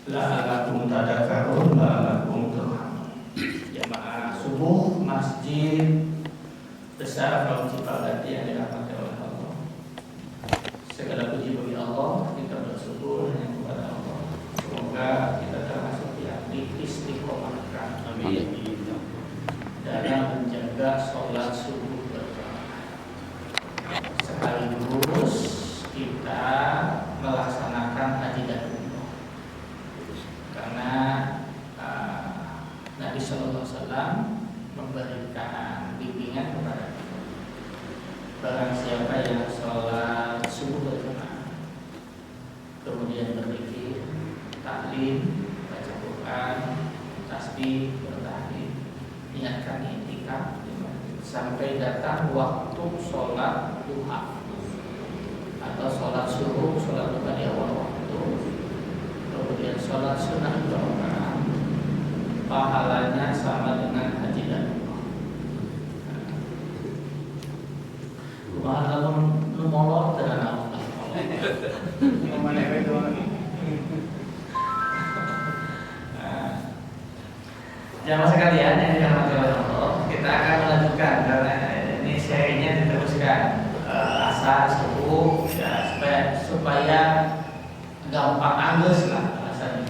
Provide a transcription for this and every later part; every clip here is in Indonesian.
la'allakum tadakkarun la'allakum turhamun. Jamaah subuh Masjid Besar Kaum Cipagati yang dirahmati oleh Allah. Segala puji bagi Allah, kita bersyukur hanya kepada Allah. Semoga kita termasuk yang diistiqomahkan dalam menjaga sholat subuh berjamaah. Sekaligus kita melaksanakan haji dan umroh. Karena Nabi Sallallahu Alaihi Wasallam memberikan bimbingan kepada kita. Barang siapa yang sholat subuh berjamaah, kemudian berzikir, taklim, baca Quran, tasbih, bertahlil, niatkan i'tikaf sampai datang waktu sholat duha atau sholat subuh, sholat duha di awal waktu, kemudian sholat sunnah berjamaah, pahalanya sama dengan haji dan umroh. Kalau molor dengan Allah. Jamaah sekalian yang dirahmati oleh Allah, kita akan melanjutkan karena ini serinya diteruskan asar subuh ya, supaya gampang angus lah rasanya.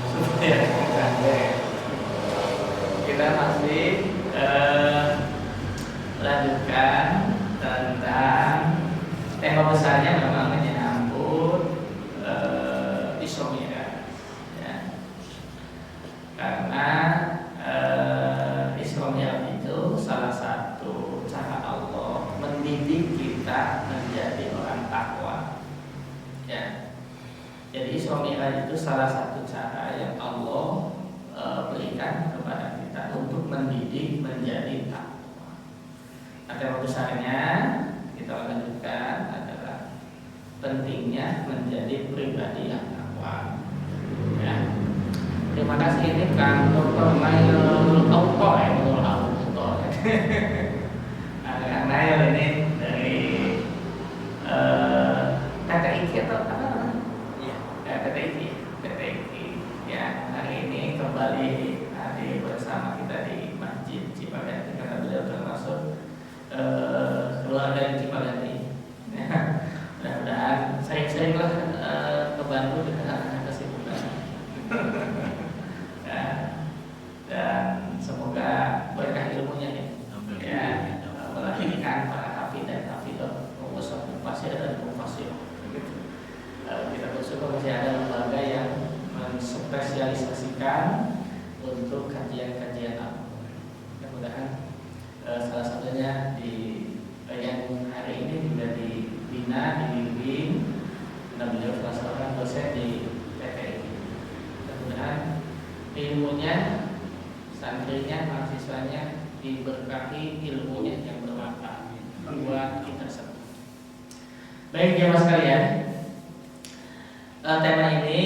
Supaya kita masih lanjutkan tentang tema besarnya memang menyambut Isra Mi'raj ya. Karena Isra Mi'raj itu salah satu cara Allah mendidik kita menjadi orang takwa ya. Jadi Isra Mi'raj itu salah satu cara yang Allah berikan kepada kita untuk mendidik menjadi takwa. Tema besarnya kita lanjutkan adalah pentingnya menjadi pribadi yang takwa. Ya. Terima kasih ini Kang Dr. Nail Auto ya, Nur Auto. Kang Nail ini dari TTIK atau apa namanya? Iya, TTIK. Ya, hari ini kembali hadir bersama kita di Masjid Cipagati karena beliau termasuk keluarga di Cipagati. Ya, mudah-mudahan sering-seringlah ke Bandung dengan kesibukan. Ya, dan semoga berkah ilmunya ya, melahirkan para hafid dan hafidah, pengusaha mufasir dan mufasir. Kita bersyukur masih ada lembaga yang menspesialisasikan untuk kajian-kajian Al-Quran. Mudah-mudahan salah satunya di yang hari ini juga dibina, dibimbing, dan beliau salah seorang dosen di TPI. Mudah-mudahan ilmunya, santrinya, mahasiswanya diberkahi ilmunya yang bermanfaat buat kita semua. Baik jemaah sekalian, tema ini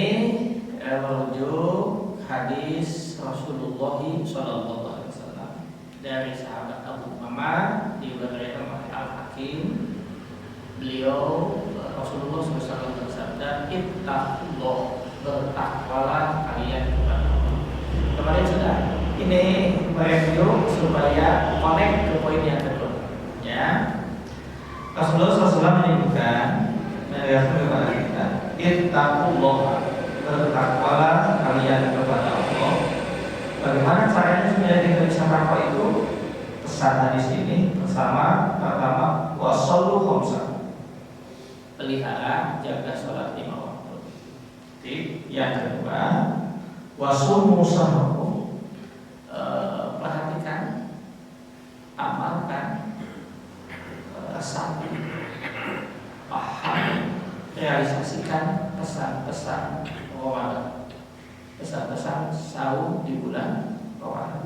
merujuk hadis Rasulullah SAW dari sahabat Abu Umamah diriwayatkan oleh Al-Hakim. Beliau Rasulullah SAW bersabda, "Ittaqullah, bertakwalah kalian kepada Allah." Kemarin sudah ini mereview supaya connect ke poin yang kedua. Ya, Rasulullah SAW menyebutkan kepada kita, "Ittaqullah, bertakwalah kalian kepada Allah." Bagaimana caranya supaya kita bisa takwa itu? Pesan hadis ini pertama wasallu khamsa, pelihara jaga sholat 5 waktu. Yang kedua wasumu sahrakum, perhatikan, amalkan, resapi, paham, realisasikan pesan-pesan Ramadan, pesan-pesan sahur di bulan Ramadan.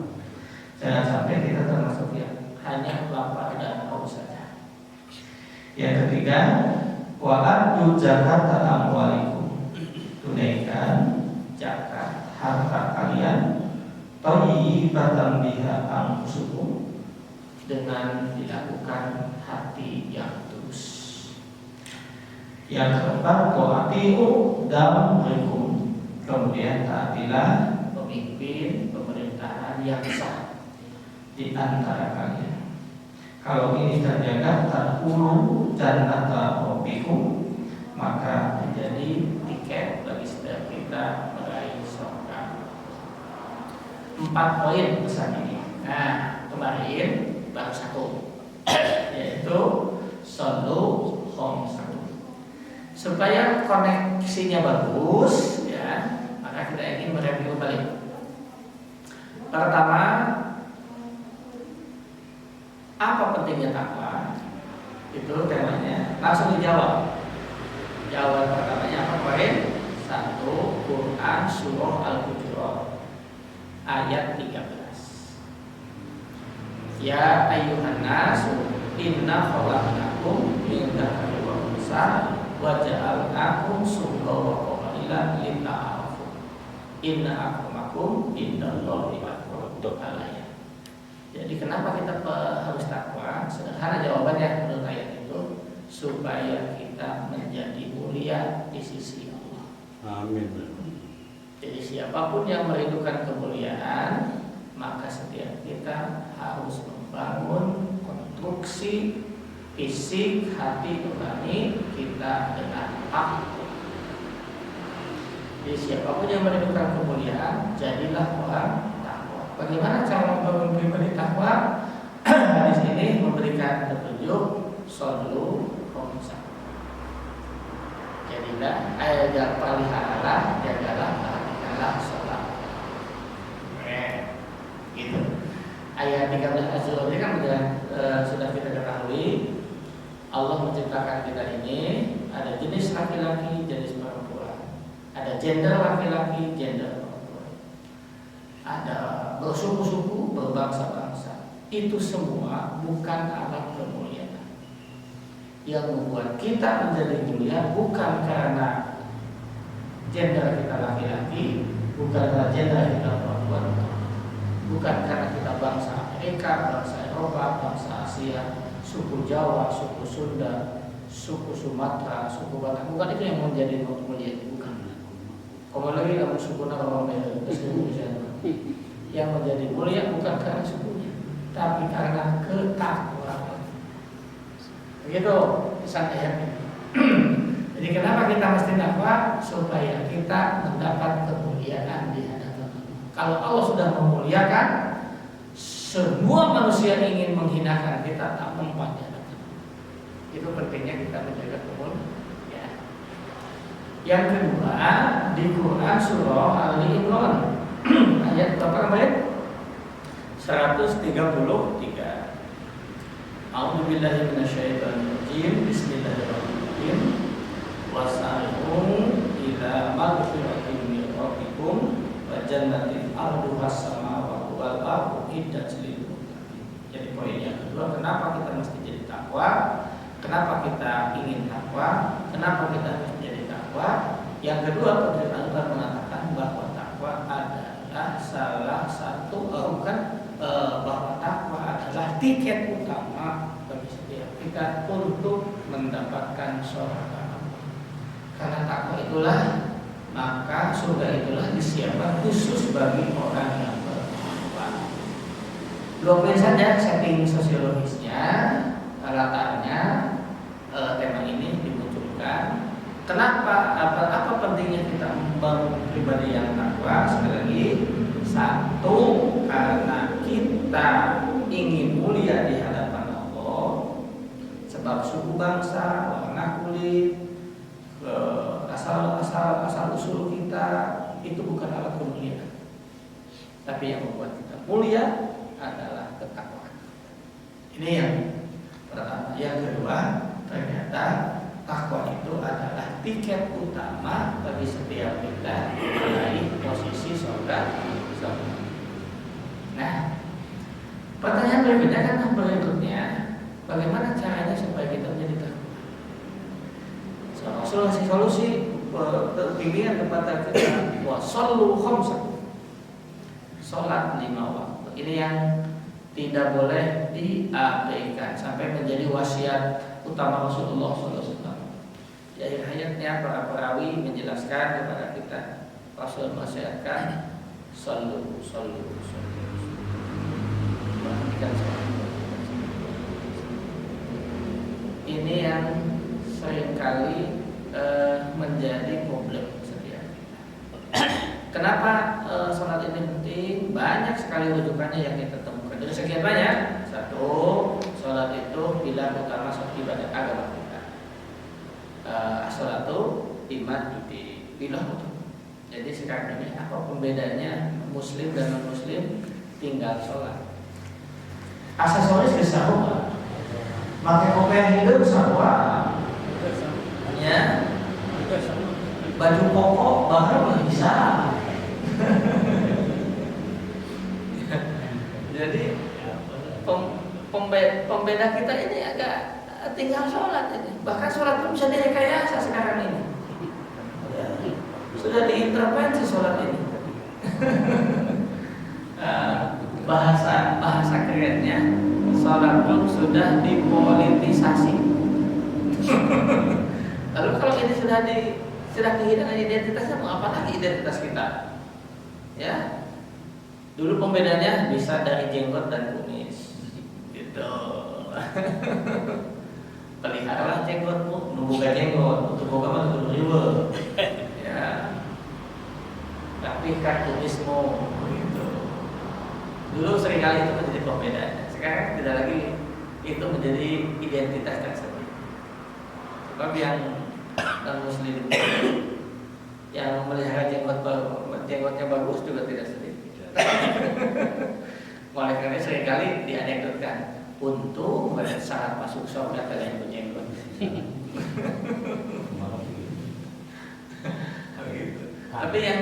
Jangan sampai kita termasuk yang hanya lapar dan haus saja. Yang ketiga, wa'addu zakata amwalikum, tunaikan zakat harta kalian, thayyibatan biha anfusukum, dengan dilakukan hati yang tulus. Yang keempat, ta'atiu damrikum. Kemudian taatilah pemimpin pemerintahan yang sah di antara kalian. Kalau ini terjaga, tadkhulu jannata rabbikum, maka menjadi tiket bagi setiap kita meraih surga. 4 poin pesan ini. Nah, kemarin baru 1, yaitu solu khomsatu. Supaya koneksinya bagus, ya, maka kita ingin mereview balik. Pertama, apa pentingnya takwa? Itu temanya. Langsung dijawab. Jawaban pertamanya apa poin? 1, Quran surah Al-Hujurat ayat 13. Ya ayyuhan nasu inna khalaqnakum min dzakarin wa unsa wa ja'alnakum syu'uban wa qabaila lita'arafu. Inna akramakum indallahi atqakum. Jadi kenapa kita harus takwa? Sederhana jawabannya menurut ayat itu, supaya kita menjadi mulia di sisi Allah. Amin. Jadi siapapun yang merindukan kemuliaan, maka setiap kita harus membangun konstruksi fisik hati nurani kita dengan takwa. Jadi siapapun yang merindukan kemuliaan, jadilah orang takwa. Bagaimana cara membangun pribadi takwa? Di sini memberikan petunjuk solu khomsa. Jadilah ayat peliharalah, jagalah, perhatikanlah sholat. Gitu. Ayat 13 Az-Zumar ini kan sudah kita ketahui. Allah menciptakan kita ini ada jenis laki-laki, jenis perempuan, ada gender laki-laki, gender perempuan, ada bersuku-suku, berbangsa-bangsa. Itu semua bukan alat kemuliaan. Yang membuat kita menjadi mulia bukan karena gender kita laki-laki, bukan karena gender kita perempuan, bukan karena kita bangsa Amerika, bangsa Eropa, bangsa Asia, suku Jawa, suku Sunda, suku Sumatera, suku Batak. Bukan itu yang menjadi mulia, bukan. Kalau lagi kamu suku Narawamel, yang menjadi mulia bukan karena sukunya, tapi karena ketakwaan. Begitu pesan ayatnya. Jadi kenapa kita mesti takwa? Supaya kita mendapat kemuliaan di hadapan Allah. Kalau Allah sudah memuliakan, semua manusia ingin menghinakan kita, tak mempan di hadapan Allah. Itu pentingnya kita menjaga kemuliaan. Yang kedua, di Quran surah Ali Imran ayat berapa kemarin? 133. A'udzubillahi minasyaitonir rajim. Bismillahirrahmanirrahim. Wasari'u ila maghfiratin min rabbikum wa jannatin 'arduhas samawati wal ardu iddat lil muttaqin. Jadi poin yang kedua, kenapa kita mesti jadi takwa? Kenapa kita ingin takwa? Kenapa kita harus jadi takwa? Yang kedua, penjelasan Allah mengatakan bahwa takwa adalah salah satu bahwa takwa adalah tiket utama bagi setiap kita untuk mendapatkan surga. Karena takwa itulah, maka surga itulah disiapkan khusus bagi orang yang bertakwa. 2 poin saja setting sosiologisnya, latarnya tema ini dimunculkan. Kenapa? Apa pentingnya kita membangun pribadi yang takwa? Sekali lagi, 1, karena kita ingin mulia di hadapan Allah. Sebab suku bangsa, warna kulit, asal usul kita itu bukan alat kemuliaan. Tapi yang membuat kita mulia adalah ketakwaan. Ini yang pertama. Yang kedua, ternyata takwa itu adalah tiket utama bagi setiap kita meraih posisi surga. Nah, pertanyaan berikutnya kan bagaimana caranya supaya kita menjadi takwa? Solusi bimbingan kepada kita, wasallu khamsa, sholat 5 waktu. Ini yang tidak boleh diabaikan sampai menjadi wasiat utama Rasulullah SAW. Di akhir hayatnya para perawi menjelaskan kepada kita, Rasul menasihatkan sallu. Perhatikan ini yang seringkali menjadi problem setiap kita. Kenapa sholat ini penting? Banyak sekali rujukannya yang kita temukan. Dari sekian banyak, satu, sholat itu pilar utama ibadah agama kita. As-sholatu iman di pilar utama. Jadi sekarang ini apa pembedanya muslim dan non muslim tinggal sholat. Aksesoris bisa apa? Pakai kopiah hidup sama, ya. Baju koko baru nggak bisa. Jadi pembeda kita ini agak tinggal sholat ini. Bahkan sholat pun bisa direkayasa sekarang ini. Sudah diintervensi sholat ini. Bahasa kerennya, sholat pun sudah dipolitisasi. Lalu kalau ini sudah kehilangan identitasnya, mau apa lagi identitas kita? Ya, dulu pembedanya bisa dari jenggot dan kumis, gitu. Peliharalah jenggotmu, nunggukan jenggot, untuk boga mah kudu riweuh. Ya, rapihkan kumismu, gitu. Dulu seringkali itu menjadi pembedanya. Sekarang tidak lagi itu menjadi identitas tersendiri. Sebab yang non muslim yang melihara jenggotnya bagus juga tidak sedikit. Oleh karena seringkali dianekdotkan, untung syarat masuk surga kalian berjenggot. Tapi yang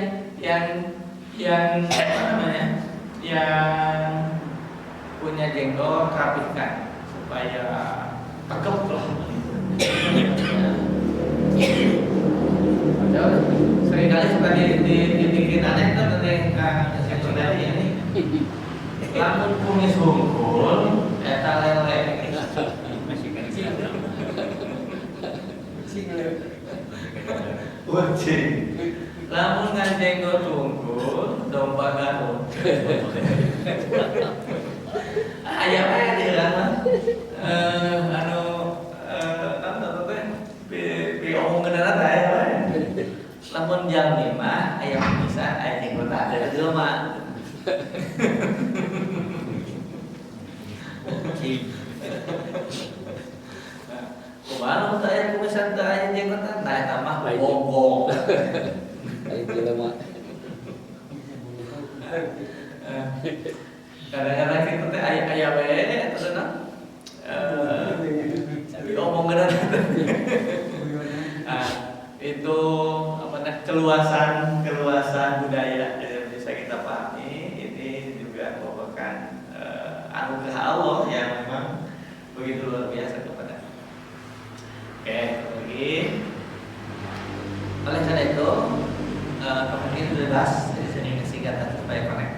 apa namanya, yang punya jenggot rapihkan supaya tegap lah. Seringkali suka dibikin anekdot oleh Kang Saudari ini. Lamun kumis hungkul, eta lele. Wajib. Lamun ngajenggot hungkul, domba garut. Ayam aja di dalam. Omong kendaraan saya, lamun jam 5 ayam bisa ayam jenggot ada di rumah. Kumaha saya kumisan teh ayam jenggot nah eta mah bogong. Ayam jelema. Kadang-kadang kita teh ayam we eta cenah. Omong kendaraan. Itu apa namanya, keluasan budaya yang bisa kita pahami. Ini juga merupakan anugerah Allah yang memang begitu luar biasa kepada. Oke, lagi. Oleh karena itu, ini jelas jadi sini singkatan supaya connect.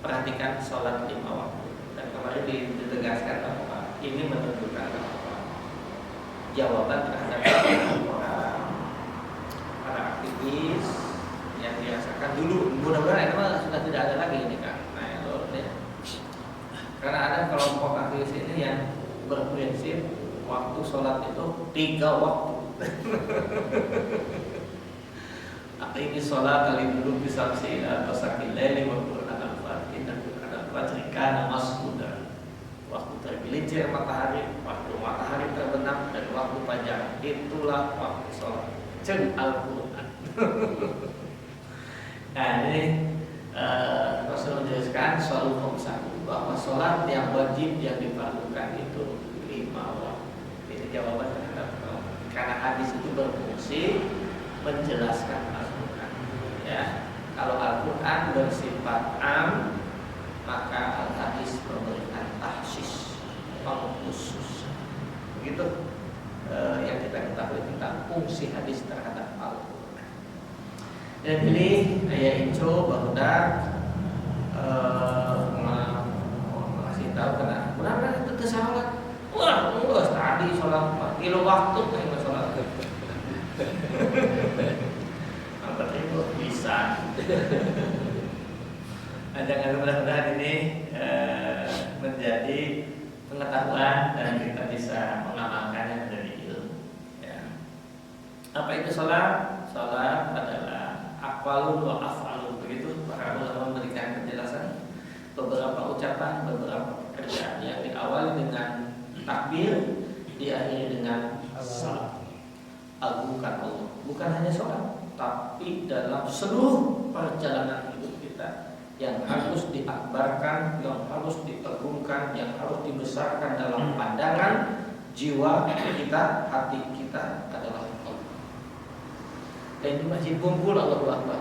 Perhatikan sholat 5 waktu. Dan kemarin ditegaskan bahwa ini menunjukkan bahwa jawaban terhadap para aktivis yang dirasakan dulu, mudah-mudahan itu sudah tidak ada lagi ini kan. Nah, ya. Karena ada kelompok aktivis ini yang berprinsip waktu sholat itu 3 waktu. Aktivis sholat kali dulu bisa sih atau sakit lele waktu al-fatih dan al-fatih karena mas'udah. Waktu tergelincir matahari, waktu matahari terbenam, dan waktu fajar, itulah waktu sholat. Ceng Al-Quran. Nah ini Rasul menjelaskan soal khomsah, bahwa sholat yang wajib yang diperlukan itu 5 waktu. Ini jawaban terhadap karena hadis itu berfungsi menjelaskan Al-Quran. Ya, kalau Al-Quran bersifat am, maka al-hadis memberikan tahsis, pengkhusus. Begitu yang kita ketahui tentang fungsi hadis terhadap Al-Quran. Dan ini ayat itu bahwa masih tahu kenapa itu sholat. Wah, tadi sholat Ngilu waktu yang sholat. Apa itu bisa? Jangan mudah-mudahan ini menjadi pengetahuan dan kita bisa mengamalkannya dari ilmu. Ya. Apa itu sholat? Sholat adalah aqwalun wa af'alun. Begitu para ulama memberikan penjelasan. Beberapa ucapan, beberapa pekerjaan yang diawali dengan takbir, diakhiri dengan salat. Agungkan Allah. Bukan hanya sholat, tapi dalam seluruh perjalanan hidup kita yang harus diakbarkan, yang harus diagungkan, yang harus dibesarkan dalam pandangan jiwa kita, hati kita adalah Allah. Dan di masjid kumpul Allahu Akbar.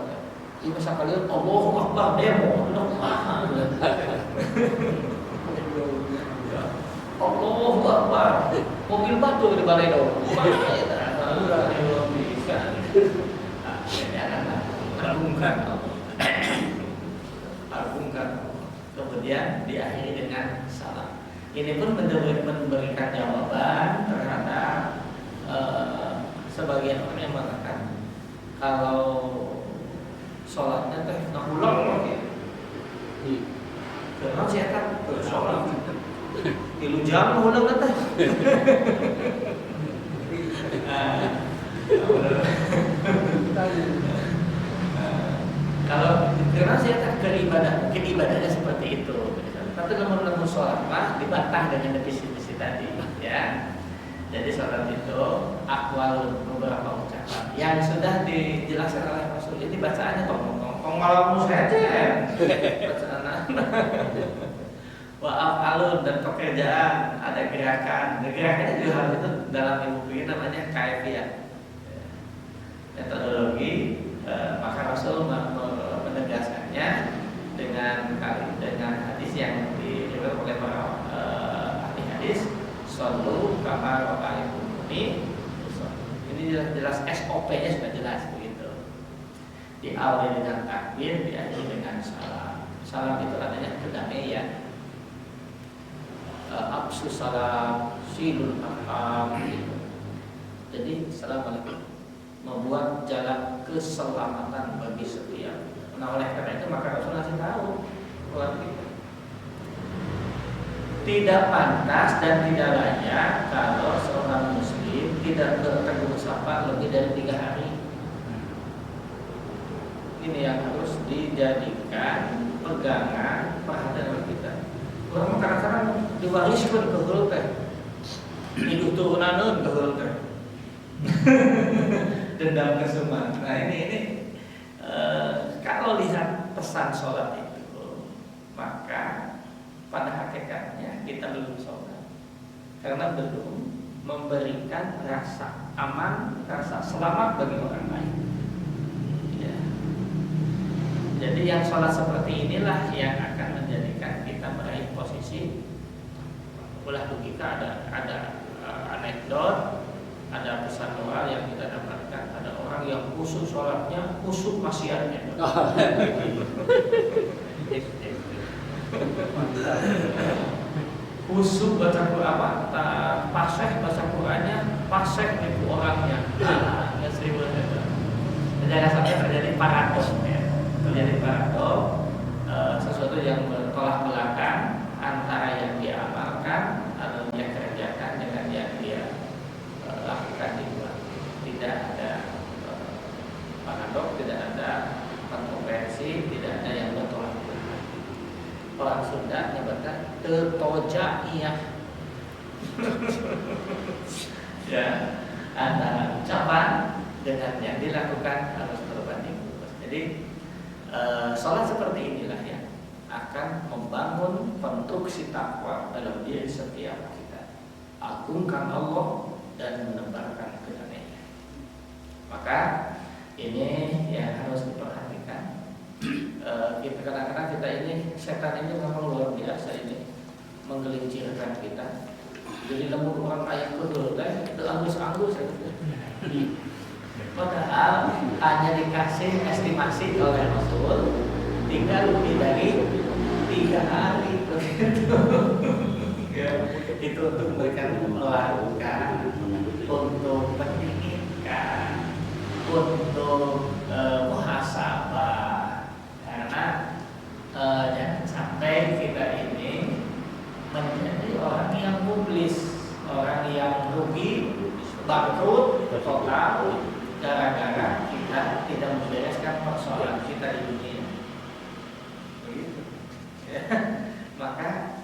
Di masa kalian Allahu Akbar demo, Allahu Akbar. Mobil batu di balai dong. Agungkan agungkan. Kemudian diakhiri dengan salam. Ini pun memberikan jawaban terhadap sebagian orang yang mengatakan kalau sholatnya teh ngulak ya. Karena saya kan sholat 3 jam ngulak teh. Kalau karena saya tak mungkin ibadahnya seperti itu. Tapi namun sholat mah dibantah dengan definisi tadi, ya. Jadi sholat itu aqwal beberapa ucapan yang sudah dijelaskan oleh Rasul. Ini bacaannya tong malam saja. Bacaan. Wa af'alun dan pekerjaan, ada gerakan. Gerakannya juga hal itu dalam ilmu fikih namanya kaifiyah. Metodologi, maka Rasul menegaskannya dengan hadis yang diriwayatkan oleh para ahli hadis. Sallu kama ra'aytumuni. Ini jelas SOP-nya sudah jelas begitu. Diawali dengan takbir, diakhiri dengan salam. Salam itu artinya kedamaian. Absu salam, silul arham. Jadi assalamualaikum membuat jalan keselamatan bagi setiap. Nah oleh karena itu maka Rasul ngasih tahu orang kita tidak pantas dan tidak layak kalau seorang muslim tidak bertegur sapa lebih dari 3 hari. Ini yang harus dijadikan pegangan perhatian kita. Orang kadang-kadang diwariskan ke heul teh. Hidup turunaneun ke heul teh. Dendam kesuman. Nah ini kalau lihat pesan sholat itu, maka pada hakikatnya kita belum sholat karena belum memberikan rasa aman, rasa selamat bagi orang lain. Ya. Jadi yang sholat seperti inilah yang akan menjadikan kita meraih posisi. Ulah logika ada anekdot, ada pesan moral yang kita dapatkan. Ada orang yang khusyuk sholatnya, khusyuk maksiatnya. Khusyuk baca Quran, paseh baca Qurannya, paseh itu orangnya. Nggak seribu hebat. Jangan sampai terjadi paradoks, ya. Terjadi paradoks, sesuatu yang bertolak belakang antara yang dia amalkan atau dia kerjakan dengan yang dia lakukan di luar. Tidak ada paradoks, tidak ada kontroversi, tidak ada yang bertolak belakang. Orang Sunda menyebutkan tetojaiyah. Ya, antara ucapan dengan yang dilakukan harus berbanding lurus. Jadi sholat seperti inilah yang akan membangun konstruksi takwa dalam diri setiap kita. Agungkan Allah dan menebarkan kedamaian. Maka ini yang harus diperhatikan. Kita kadang-kadang kita ini setan ini memang luar biasa ini menggelincirkan kita. Jadi lembut orang kayak kedul teh itu anggus-anggus ya. Padahal hanya dikasih estimasi oleh Rasul tinggal lebih dari 3 hari begitu. Ya, itu untuk mereka melakukan untuk mendinginkan, untuk muhasabah, karena jangan sampai kita ini menjadi orang yang mublis, orang yang rugi, bangkrut total gara-gara kita tidak membereskan persoalan kita di dunia. Begitu. Ya. Maka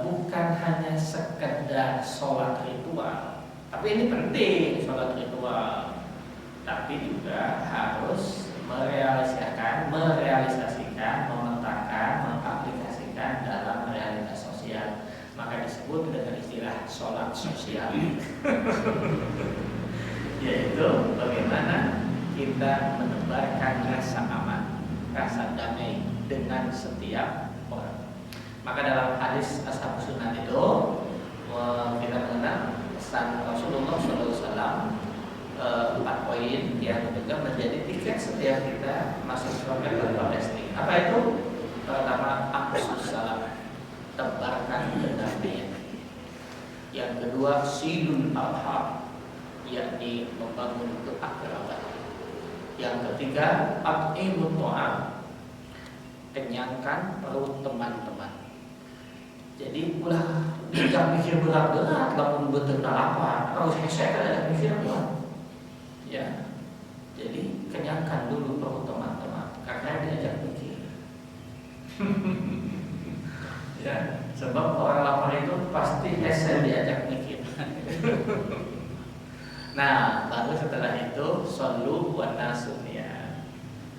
bukan hanya sekedar sholat ritual, tapi ini penting sholat ritual, tapi juga harus merealisasikan, memetakan, mengaplikasikan dalam realitas sosial. Maka disebut dengan istilah sholat sosial. Yaitu bagaimana kita menebarkan rasa aman, rasa damai dengan setiap orang. Maka dalam hadis Ashabus Sunnah itu kita mengenal pesan Rasulullah SAW 4 poin yang juga menjadi tiket setiap kita masuk surga tanpa testing. Apa itu? Pertama, afsus salam, tebarkan kedamaian. Yang kedua, silul arham, yakni membangun keakraban. Yang ketiga, at'imut ta'am, kenyangkan perut teman-teman. Jadi ulah jangan mikir berat-berat, lamun betul lapar, harus hesek ada mikir berat. Ya, jadi kenyangkan dulu perut teman-teman, karena diajak mikir. Ya, sebab orang lapar itu pasti hesek diajak mikir. Nah, baru setelah itu shollu wan nasu ya.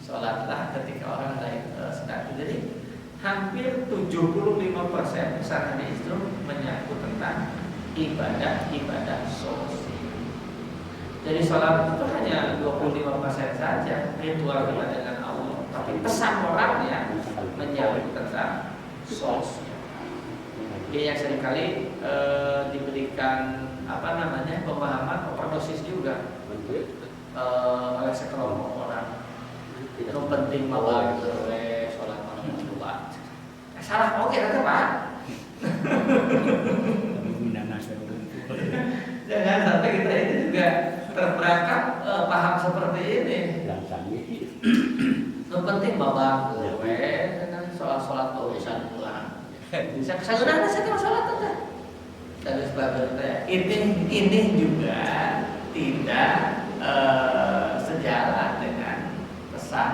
Sholatlah ketika orang lain sedang. Jadi hampir 75% pesan hadis itu menyangkut tentang ibadah sosial. Jadi sholat itu hanya 25% saja ritual kita dengan Allah, tapi pesan moralnya menyangkut tentang sosial. Dia yang seringkali diberikan pemahaman overdosis juga oleh sekelompok orang. Itu penting malah sholat malam kedua. Salah oke kan Pak? Jangan sampai kita ini juga terperangkap paham seperti ini. Yang penting babak dengan sholat urusan pulang. Saya sholat aja. Dan sebagainya. Ini juga tidak sejalan dengan pesan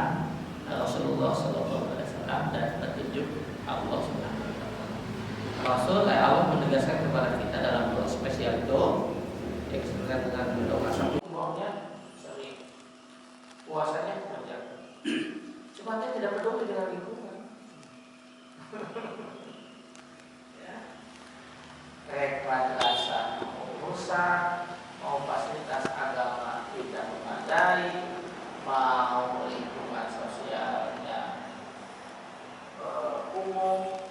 Rasulullah SAW dan petunjuk Allah Subhanahu wa taala. Allah menegaskan kepada kita dalam doa spesial itu yang disebutkan dengan doa satu maunya sering puasanya panjang. Cuma dia tidak peduli dengan lingkungan. Ya. Reklamasi mau rusak, mau fasilitas agama tidak memadai, mau lingkungan sosialnya umum,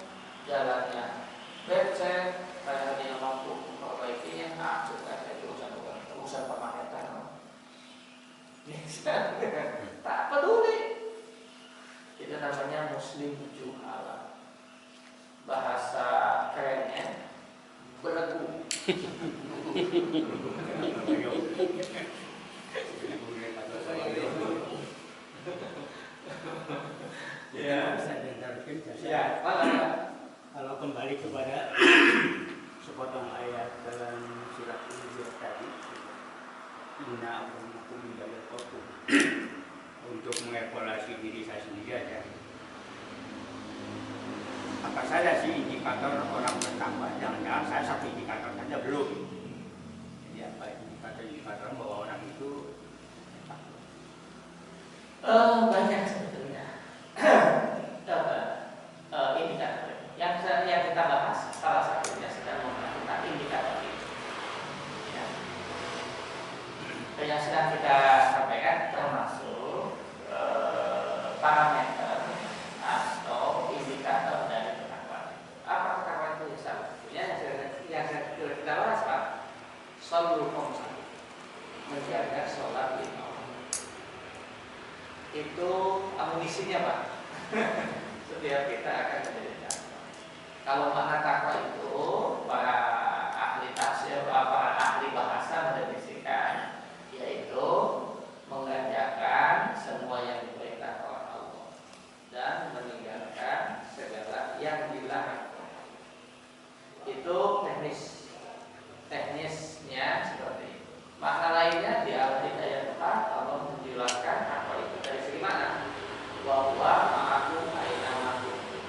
jalannya becek, kayak dia mampu memperbaikinya, juga itu urusan pemaketan. Tak peduli. Itu namanya muslim juhala. Bahasa kerennya beregu. Ya, kalau kembali kepada sepotong ayat dalam surat Al-Hijr tadi, inna akramakum indallahi untuk mengevaluasi diri saya sendiri aja. Apa saja sih indikator orang bertakwa? Jangan-jangan saya satu indikator saja belum. Jadi apa indikator bahwa orang itu banyak sebetulnya. Indikator yang kita bahas salah satunya sedang melakukan indikator ini. Ya. Yang sedang kita sampaikan termasuk parameter atau indikator dari ketakwaan. Apa ketakwaan itu? Salah satunya yang kita bahas Pak, sholul khamsah, menjaga sholat 5 waktu. Itu amunisinya Pak. Setiap kita akan menjadi takwa. Kalau makna takwa itu para ahli tafsir, para ahli bahasa berusaha. Itu teknisnya seperti itu. Makna lainnya di ayat 4 Allah menjelaskan apa itu dari segi mana. Wa huwa ma'akum aina ma kuntum.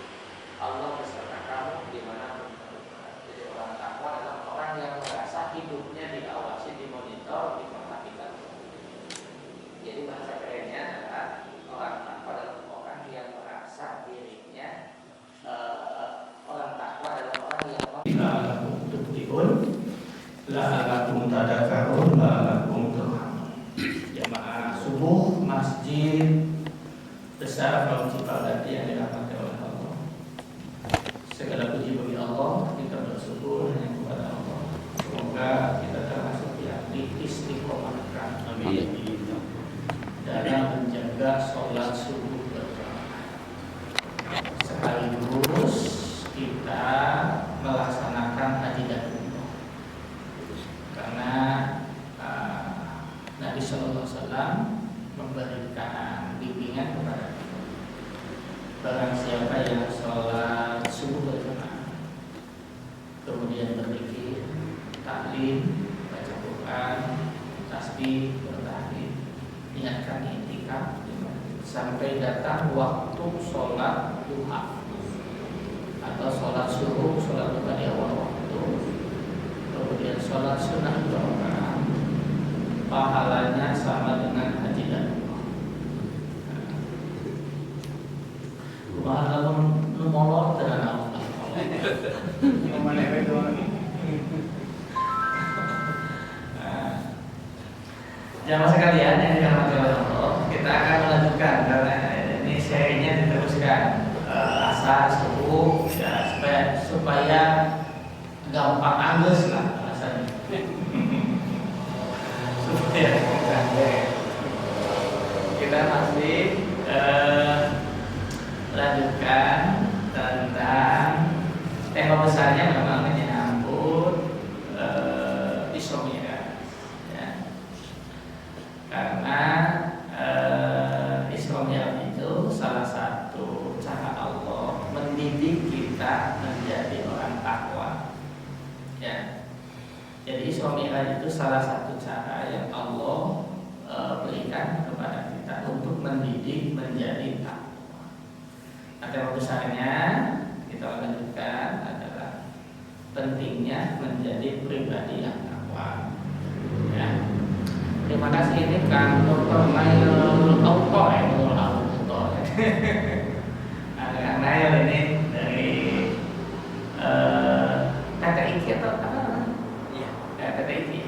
Allah beserta kamu di mana pun kamu berada. Jadi orang takwa adalah orang yang merasa hidupnya diawasi, dimonitor, diperhatikan. Jadi bahasa kerennya adalah orang takwa adalah orang yang merasa dirinya orang takwa adalah orang yang la'alakum tuflihun, la'alakum tadakkarun, la'alakum turhamun. Jamaah subuh Masjid Besar Kaum Cipagati yang dirahmati oleh Allah. Segala puji bagi Allah, kita bersyukur hanya kepada Allah. Semoga kita termasuk yang diistiqomahkan dalam menjaga sholat subuh berjamaah. Sekaligus kita melaksanakan haji dan umroh, karena Nabi Sallallahu Alaihi Wasallam memberikan bimbingan kepada kita. Barang siapa yang sholat subuh berjamaah, kemudian berzikir, taklim, baca Quran, tasbih, bertahlil, niatkan i'tikaf sampai datang waktu sholat duha atau sholat subuh, sholat duha di awal waktu, kemudian sholat sunnah 2 rakaat, pahalanya sama dengan haji dan umroh. Pahala molor dengan Allah. Jamaah sekalian yang dirahmati oleh Allah, kita akan melanjutkan karena ini serinya diteruskan asar subuh ya, supaya gampang angus lah rasanya. Supaya kita masih lanjutkan tentang tema besarnya memang menyambut Isra Mi'raj ya. Karena Isra Mi'raj itu salah satu cara Allah mendidik kita menjadi orang takwa ya. Jadi Isra Mi'raj itu salah satu cara yang Allah berikan kepada kita untuk mendidik menjadi takwa. Nah, tema besarnya kita lanjutkan adalah pentingnya menjadi pribadi yang takwa. Ya. Terima kasih ini Kang Dr. Nail Auto ya, Auto. Kang Nail ini dari TTIK atau apa namanya? Iya, TTIK.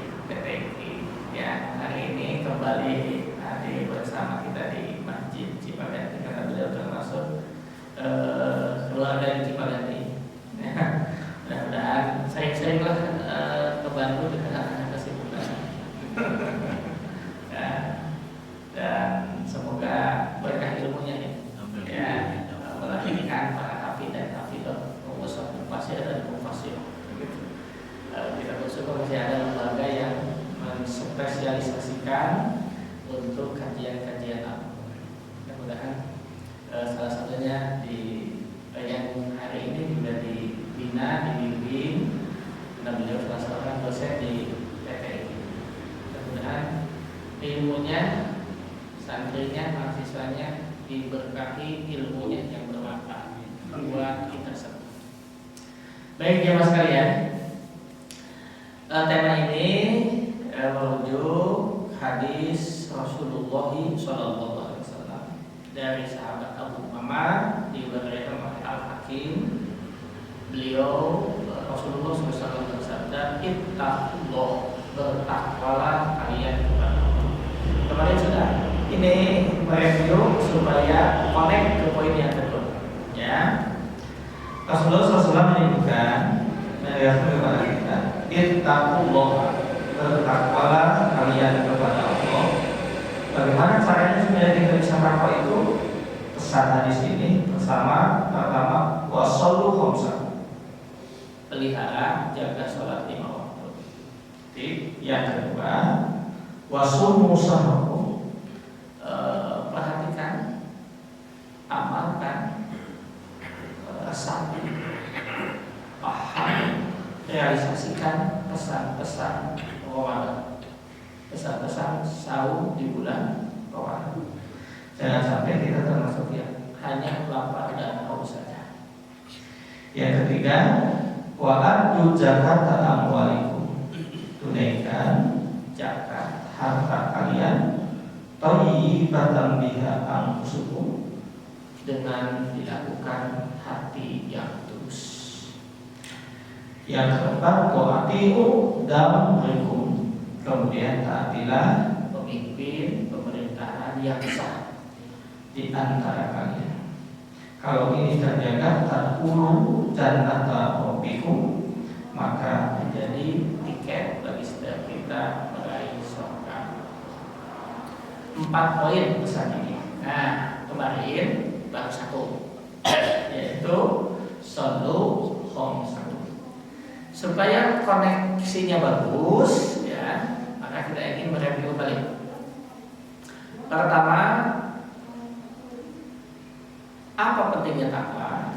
Ya, hari ini kembali hadir bersama kita di Masjid Cipagati karena beliau termasuk keluarga di Cipagati. Mudah-mudahan sering-seringlah ke Bandung dengan kesibukan. Dan semoga berkah ilmunya ya, melahirkan para hafid dan hafidah, mufasir dan mufasir. Kita bersyukur masih ada lembaga yang menspesialisasikan untuk kajian-kajian Al-Quran. Mudah-mudahan salah satunya di yang hari ini juga dibina, dibimbing, dan beliau salah seorang dosen di TTI. Mudah-mudahan ilmunya, santrinya, mahasiswanya diberkahi ilmunya yang bermanfaat buat kita semua. Baik jemaah sekalian, tema ini merujuk hadis Rasulullah SAW dari sahabat Abu Umamah diriwayatkan oleh Al-Hakim. Beliau Rasulullah SAW bersabda, "Ittaqullah, bertakwalah kalian kepada Allah." Kemarin sudah ini mereview supaya connect ke poin yang kedua. Ya, Rasulullah SAW menyebutkan kepada kita, "Ittaqullah, bertakwalah kalian kepada Allah." Bagaimana caranya supaya kita bisa takwa itu? Pesan hadis ini pertama wasallu khamsa, pelihara jaga sholat 5 waktu. Yang kedua wasumu sahrakum, perhatikan, amalkan sapi realisasikan pesan-pesan Ramadan, pesan-pesan saum di bulan Ramadan. Jangan sampai kita termasuk yang hanya lapar dan haus saja. Yang ketiga, wa'addu zakata amwalikum, tunaikan zakat harta kalian, thayyibatan biha anfusukum, dengan dilakukan hati yang tulus. Yang keempat, wa'ati'u damrikum, kemudian taatilah pemimpin pemerintahan yang sah di antara kalian. Kalau ini terjaga, takulu jannata rabbikum, maka menjadi tiket bagi setiap kita meraih surga. 4 poin pesan ini. Nah, kemarin baru 1, yaitu solu khamsatu. Supaya koneksinya bagus, ya, maka kita ingin mereview balik. Pertama, apa pentingnya takwa?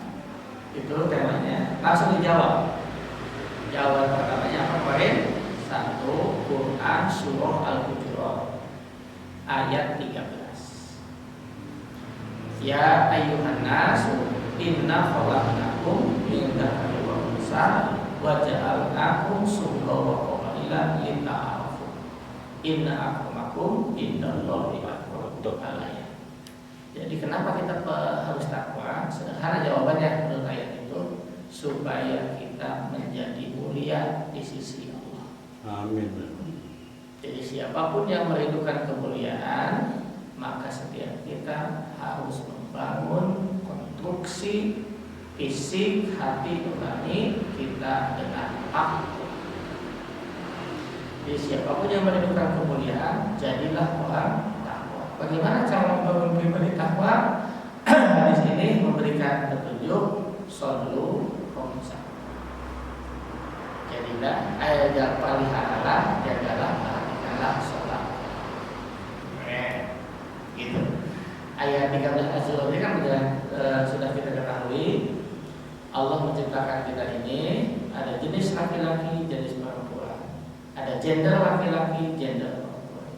Itu temanya. Langsung dijawab. Jawaban pertamanya apa kemarin? 1, Quran surah Al-Hujurat ayat 13. Ya ayyuhan nasu inna khalaqnakum min dzakarin wa unsa wa ja'alnakum syu'uban wa qabaila lita'arafu. Inna akramakum indallahi atqakum. Jadi kenapa kita harus takwa? Sederhana jawabannya menurut ayat itu, supaya kita menjadi mulia di sisi Allah. Amin. Jadi siapapun yang merindukan kemuliaan, maka setiap kita harus membangun konstruksi fisik hati nurani kita dengan takwa. Jadi siapapun yang merindukan kemuliaan, jadilah orang. Bagaimana cara membangun pribadi takwa? Di sini memberikan petunjuk solu khamsah. Jadilah peliharalah, jagalah, perhatikanlah sholat. Gitu. Ayat 13 Az-Zumar ini kan sudah kita ketahui. Allah menciptakan kita ini ada jenis laki-laki, jenis perempuan, ada gender laki-laki, gender perempuan,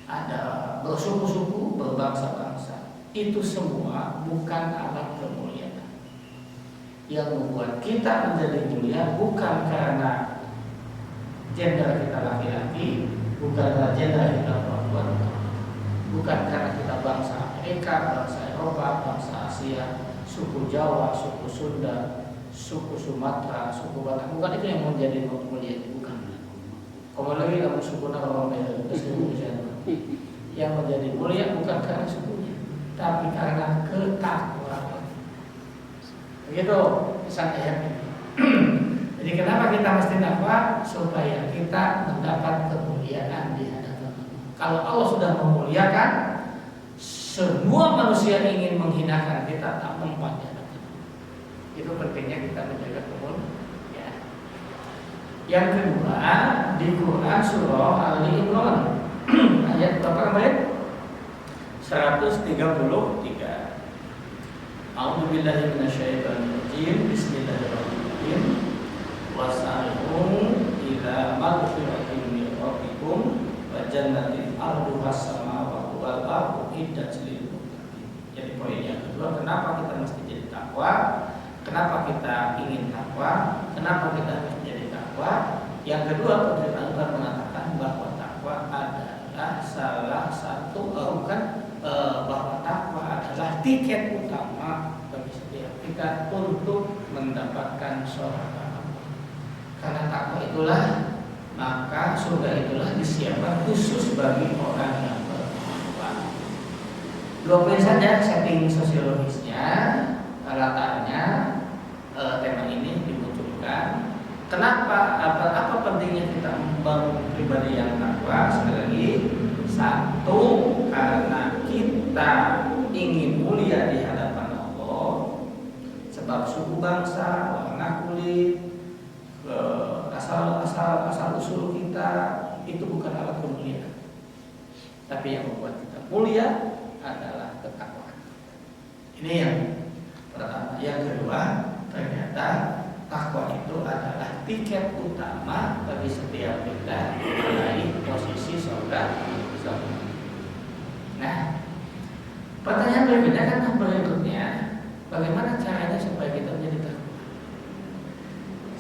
ada bersuku-suku, berbangsa-bangsa. Itu semua bukan alat kemuliaan. Yang membuat kita menjadi mulia bukan karena gender kita laki-laki, bukan karena gender kita perempuan, bukan karena kita bangsa Amerika, bangsa Eropa, bangsa Asia, suku Jawa, suku Sunda, suku Sumatera, suku Batak. Bukan itu yang menjadi mulia, bukan. Kalau lagi kamu suku Narawamel, yang menjadi mulia bukan karena sukunya, tapi karena ketakwaan. Begitu pesan ayatnya. Jadi kenapa kita mesti takwa? Supaya kita mendapat kemuliaan di hadapan Allah. Kalau Allah sudah memuliakan, semua manusia ingin menghinakan kita, tak mempan di hadapan Allah. Itu pentingnya kita menjaga kemuliaan. Yang kedua, di Quran surah Al-Imran ayat berapa kemarin? 133. A'udzubillahi minasyaitonir rajim. Bismillahirrahmanirrahim. Wasari'u ila maghfiratin min rabbikum wa jannatin 'arduhas samawati wal ardu iddat lil muttaqin. Jadi poin yang kedua, kenapa kita mesti jadi takwa? Kenapa kita ingin takwa? Kenapa kita harus menjadi takwa? Yang kedua, pemerintah Allah mengatakan bahwa takwa adalah salah satu bahwa takwa adalah tiket utama bagi setiap kita untuk mendapatkan surga Allah. Karena takwa itulah, maka surga itulah disiapkan khusus bagi orang yang bertakwa. 2 poin saja setting sosiologisnya, latarnya tema ini dimunculkan. Kenapa? Apa pentingnya kita membangun pribadi yang takwa? Sekali lagi, 1, karena kita ingin mulia di hadapan Allah. Sebab suku bangsa, warna kulit, asal usul kita itu bukan alat kemuliaan. Tapi yang membuat kita mulia adalah ketakwaan. Ini yang pertama. Yang kedua, ternyata takwa itu adalah tiket utama bagi setiap kita meraih posisi surga. Nah, pertanyaan berikutnya kan bagaimana caranya supaya kita menjadi takwa?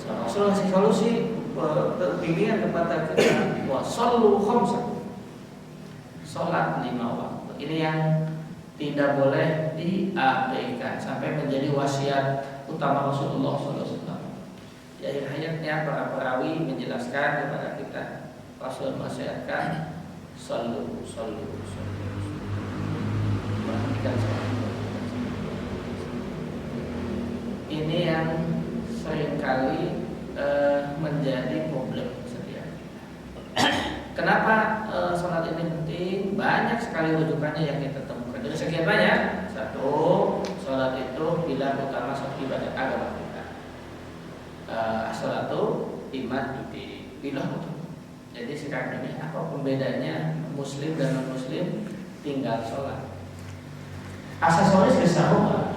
Rasul ngasih solusi bimbingan kepada kita, wa shollu khamsa, sholat 5 waktu. Ini yang tidak boleh diabaikan sampai menjadi wasiat utama Rasulullah SAW. Di akhir hayatnya para perawi menjelaskan kepada kita, Rasul mewasiatkan shollu. Perhatikan sholat. Ini yang seringkali menjadi problem setiap kita. Kenapa sholat ini penting? Banyak sekali rujukannya yang kita temukan. Jadi sekian banyak. 1, sholat itu pilar utama ibadah agama kita. Sholat itu iman di pilar utama. Jadi sekarang ini apa pembedanya muslim dan non muslim tinggal sholat? Aksesoris bisa apa?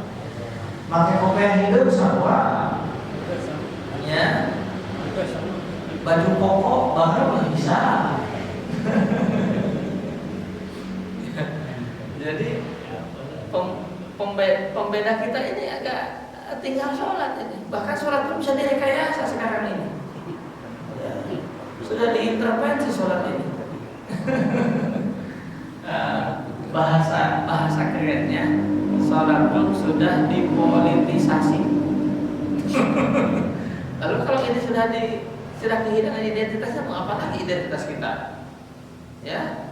Pakai kopiah hidup sama. Ya, baju koko baru nggak bisa. Jadi pembeda kita ini agak tinggal sholat ini. Bahkan sholat pun bisa direkayasa sekarang ini. Sudah diintervensi sholat ini. Bahasa kerennya, sholat pun sudah dipolitisasi. Lalu kalau ini sudah kehilangan identitasnya, mau apa lagi identitas kita? Ya,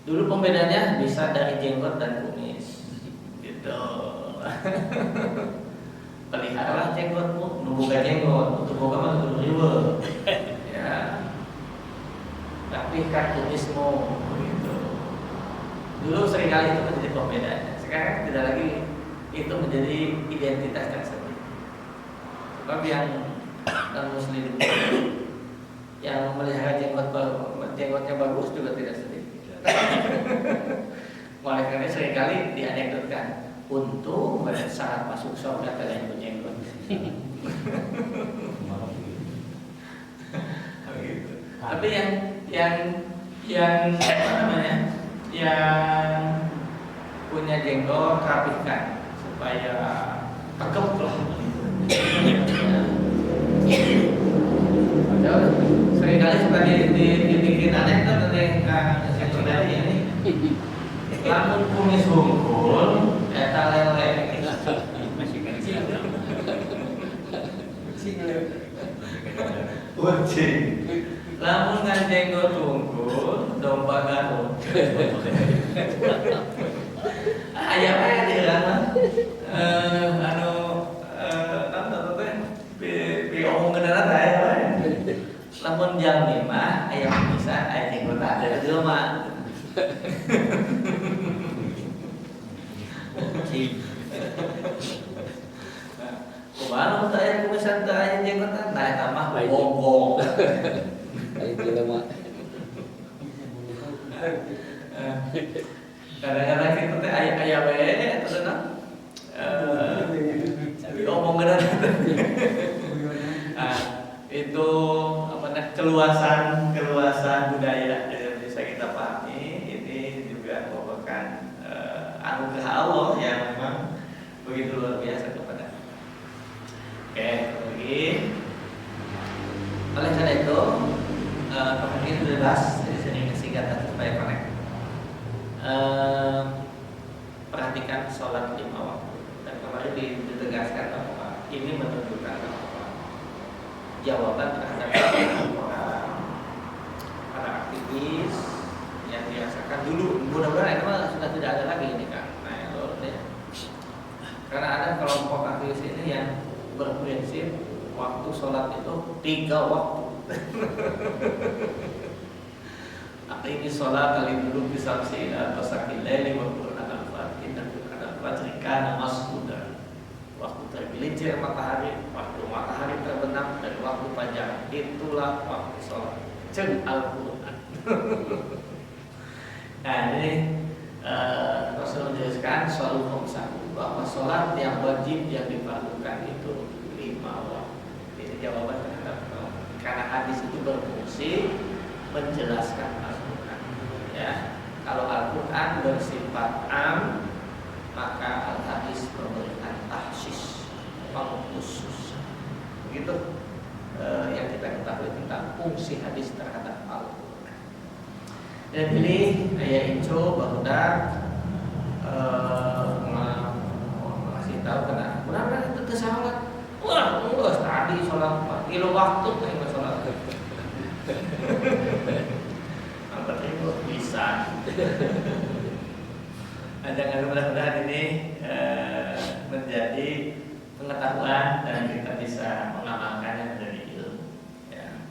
dulu pembedanya bisa dari jenggot dan kumis, gitu. Peliharalah jenggotmu, membuka jenggot, untuk buka mah untuk riwe. Ya, rapihkan kumismu, gitu. Dulu seringkali itu menjadi pembedanya. Sekarang tidak lagi itu menjadi identitas tersendiri. Sebab yang non-muslim yang melihara jenggotnya bagus juga tidak sedikit. Oleh karena seringkali dianekdotkan, untuk syarat masuk surga kalian berjenggot. Tapi yang apa namanya, yang punya jenggot rapihkan supaya tegap lah. Seringkali suka dibikin anekdot oleh saudari ini. Lamun kumis hungkul, eta lele. Masih kecil. Kucing. Lamun ngajenggot hungkul, domba garut. Ayam aja di dalam. Omong kenal saya, lamun jam 5 ayam bisa ayam jenggot ada di rumah. Kumaha saya kumisan teh ayam jenggot nah eta mah bonggong. Ayo jelema. Kadang-kadang kita teh ayam we eta teh omong kenal. Itu keluasan budaya yang bisa kita pahami. Ini juga merupakan anugerah Allah yang memang begitu luar biasa kepada. Oke, lagi. Oleh karena itu, ini sudah bahas di sini singkatan supaya connect. Perhatikan sholat 5 waktu. Dan kemarin ditegaskan bahwa ini menunjukkan bahwa jawaban terhadap para aktivis yang dirasakan dulu, mudah-mudahan itu sudah tidak ada lagi ini kan. Nah, ya. Karena ada kelompok aktivis ini yang berprinsip waktu sholat itu 3 waktu. Aktivis sholat kali dulu bisa sih atau sakit lele waktu akan fatin dan akan fatrika namas sudah. Waktu tergelincir matahari, waktu matahari terbenam, dan waktu fajar, itulah waktu sholat. Ceng Al-Quran. Nah ini Rasul menjelaskan soal bahwa sholat yang wajib yang diperlukan itu 5 waktu. berfungsi menjelaskan Al-Quran. Ya, kalau Al-Quran bersifat am, maka al-hadis memberikan tahsis, khusus. Begitu yang kita ketahui tentang fungsi hadis terhadap Al-Quran. Dan ini ayah Inco barudak ngasih tahu kena kurang itu salat. Wah, enggak tadi sholat 4 kilo waktu nih sholat. Apa itu bisa? Jangan mudah-mudahan ini menjadi pengetahuan dan kita bisa mengamalkannya menjadi ilmu. Ya.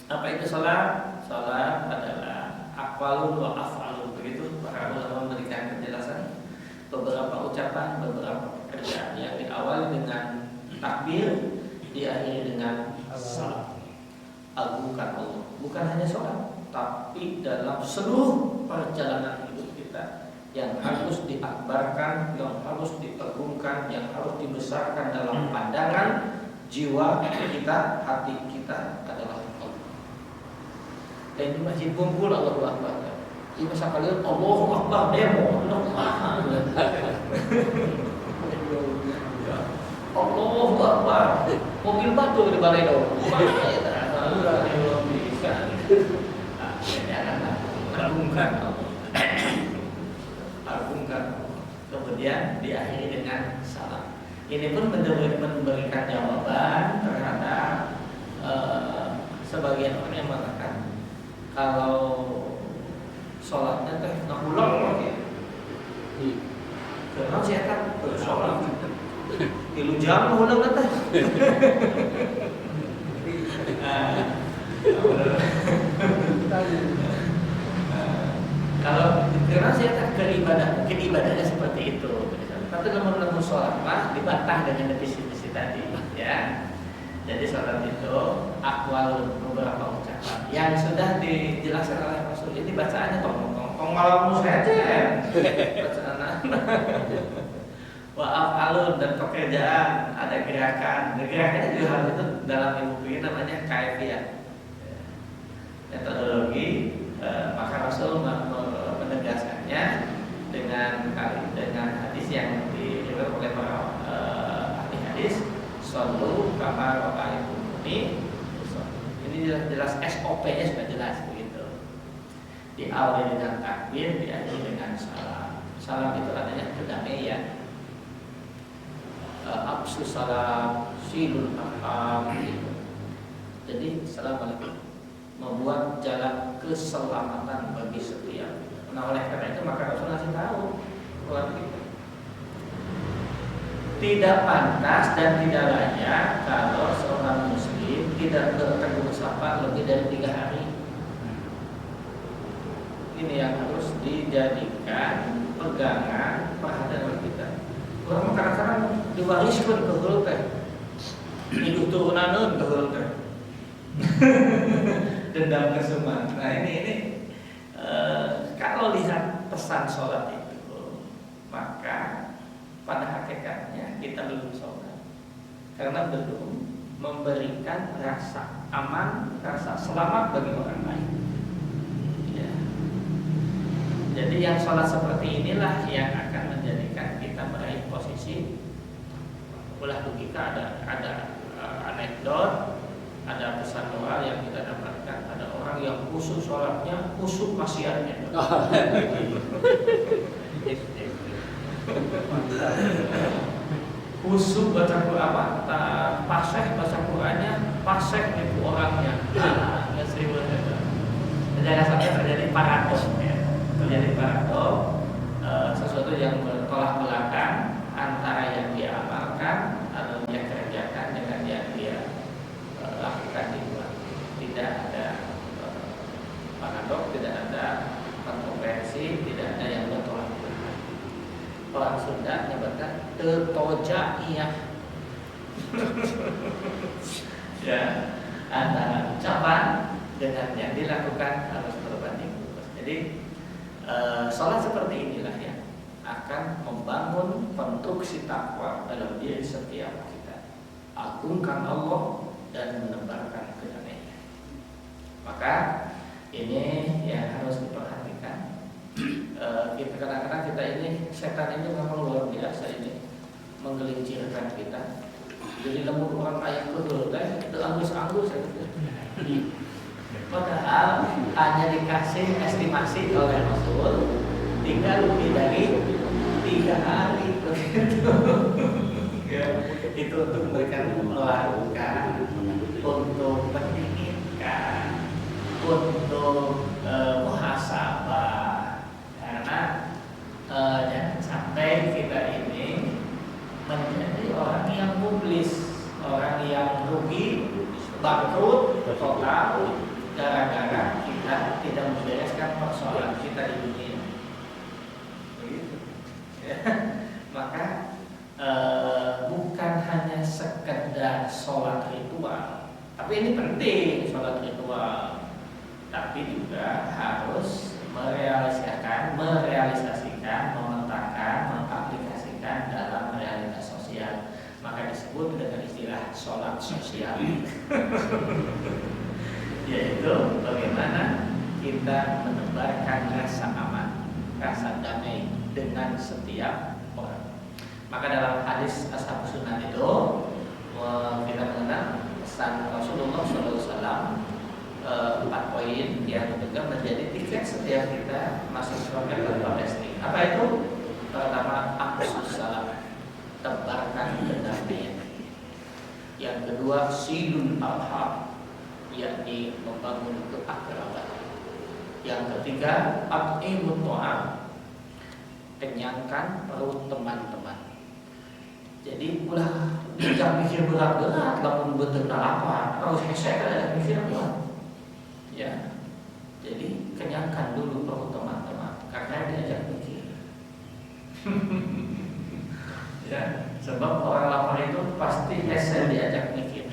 Apa itu sholat? Sholat adalah aqwalun wa af'alun. Begitu para ulama memberikan penjelasan. Beberapa ucapan, beberapa pekerjaan yang diawali dengan takbir, diakhiri dengan salat. Agungkan Allah. Bukan hanya sholat, tapi dalam seluruh perjalanan hidup kita yang harus diakbarkan, yang harus diagungkan, yang harus dibesarkan dalam pandangan jiwa kita, hati kita adalah Allah. Dan di masjid kumpul Allahu Akbar. Di masa kalian Allahu Akbar demo, Allahu Akbar. Mobil batu di balai dong. Bisa. Agungkan agungkan. Kemudian diakhiri dengan salam. Ini pun memberikan jawaban terhadap sebagian orang yang mengatakan kalau sholatnya teh ngulang lagi. Karena saya kan sholat 3 jam ngulang teh. Kalau karena saya tak beribadah, mungkin ibadahnya seperti itu. Tapi kalau menurut sholat mah dibantah dengan definisi tadi, ya. Jadi sholat itu aqwal beberapa ucapan yang sudah dijelaskan oleh Rasul. Ini bacaannya tong ngalamu saja. Bacaan. Wa af'alun dan pekerjaan, ada gerakan. Gerakannya juga hal itu dalam ilmu fikih namanya kaifiyah. Metodologi, maka Rasul menegaskannya dengan hadis yang diriwayatkan oleh para ahli hadis, sallu kama ra'aitumuni. Ini jelas SOP-nya sudah jelas begitu. Diawali dengan takbir, diakhiri dengan salam. Salam itu artinya kedamaian. Absu salam, silul arham gitu. Jadi assalamualaikum membuat jalan keselamatan bagi setiap. Nah oleh karena itu maka Rasul ngasih tahu keluar kita tidak pantas dan tidak layak kalau seorang muslim tidak bertegur sapa lebih dari 3 hari. Ini yang harus dijadikan pegangan perhatian kita. Orang kadang-kadang diwariskan ke hulu teh, hidup turunan ke hulu teh, dendam kesuman. Nah ini kalau lihat pesan sholat itu, maka pada hakikatnya kita belum sholat, karena belum memberikan rasa aman, rasa selamat bagi orang lain. Ya. Jadi yang sholat seperti inilah yang akan menjadikan kita meraih posisi. Ulah kita ada anekdot, ada pesan moral yang kita dapatkan. Ada orang yang khusyuk sholatnya, khusyuk maksiatnya. Khusyuk baca Quran apa? Paseh baca Qurannya, paseh itu orangnya. Nggak seribu. Jangan sampai terjadi paradoks, ya. Terjadi paradoks, sesuatu yang bertolak belakang antara yang dia amalkan atau dia kerjakan dengan yang dia lakukan di luar. Tidak ada paradoks, tidak ada kontroversi, tidak ada yang bertolak belakang. Orang Sunda menyebutkan tetojaiyah. Ya, antara ucapan dengan yang dilakukan harus berbanding lurus. Jadi sholat seperti inilah yang akan membangun konstruksi takwa dalam diri setiap kita. Agungkan Allah dan menebarkan kedamaian. Maka ini yang harus diperhatikan. Kita kadang-kadang kita ini setan ini memang luar biasa ini menggelincirkan kita. Jadi lembut orang kayak kedul itu anggus-anggus ya. Padahal hanya dikasih estimasi oleh Rasul tinggal lebih dari 3 hari begitu. Ya, itu untuk memberikan melakukan, untuk mendinginkan, untuk muhasabah, karena jangan sampai kita ini menjadi orang yang mublis, orang yang rugi, bangkrut total gara-gara kita tidak membereskan persoalan kita di dunia. Begitu. Ya. Maka bukan hanya sekedar sholat ritual, tapi ini penting sholat ritual, tapi juga harus merealisasikan, memetakan, mengaplikasikan dalam realitas sosial. Maka disebut dengan istilah sholat sosial. Yaitu bagaimana kita menebarkan rasa aman, rasa damai dengan setiap orang. Maka dalam hadis Ashabus Sunan itu kita mengenal pesan Rasulullah SAW 4 poin yang juga menjadi tiket setiap kita masuk surga tanpa testing. Apa itu? Pertama, afsus salam, tebarkan kedamaian. Yang kedua, silul arham, yakni membangun keakraban. Yang ketiga, at'imut ta'am, kenyangkan perut teman-teman. Jadi ulah jangan mikir berat-berat, lamun betul apa, harus hesek ada mikir berat. Ya, jadi kenyangkan dulu perut teman-teman, karena diajak mikir. Ya, sebab orang lapar itu pasti hesek diajak mikir.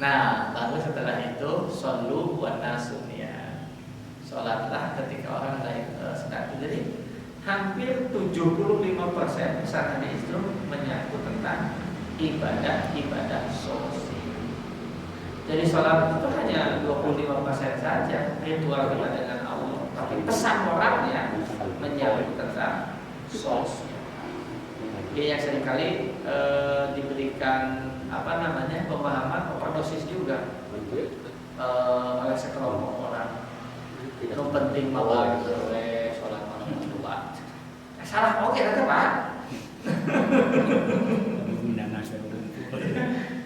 Nah, baru setelah itu shollu wa nasuniya, sholatlah ketika orang lain sedang. Jadi hampir 75% pesan hadis itu menyangkut tentang ibadah sosial. Jadi sholat itu hanya 25% saja ritual kita dengan Allah, tapi pesan moralnya menyangkut tentang sosial. Dia yang seringkali diberikan pemahaman overdosis juga oleh sekelompok orang. Itu penting banget sholat malam kedua. Salah oke nanti Pak.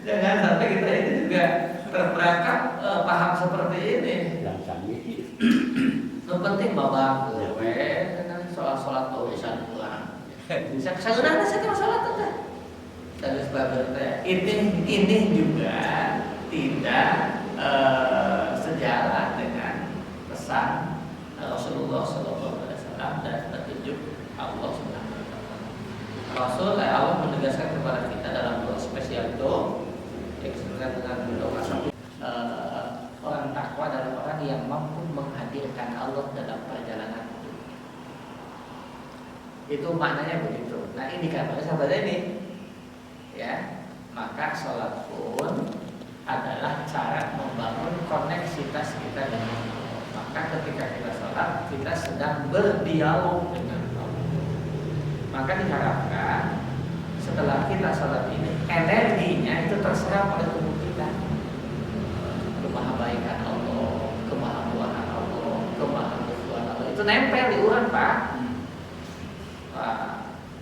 Jangan sampai kita ini juga terperangkap paham seperti ini. Yang penting bawa dengan sholat urusan pulang. Bisa kesalahan saja masalah tanda. Dan sebagainya. Ini juga tidak sejalan dengan pesan Rasulullah SAW dan petunjuk Allah Subhanahu wa taala. Rasul Allah menegaskan kepada kita dalam doa spesial itu dengan doa orang takwa adalah orang yang mampu menghadirkan Allah dalam perjalanan hidup. Itu maknanya begitu. Nah, indikatornya sahabat ini, ya, maka sholat pun adalah cara membangun koneksitas kita dengan Allah. Maka ketika kita sholat, kita sedang berdialog dengan Allah. Maka diharapkan setelah kita sholat ini, energinya itu terserap oleh tubuh kita. Kemahabaikan Allah, kemahamuahan Allah, kemahamuahan Allah itu nempel di urat, Pak. Wah,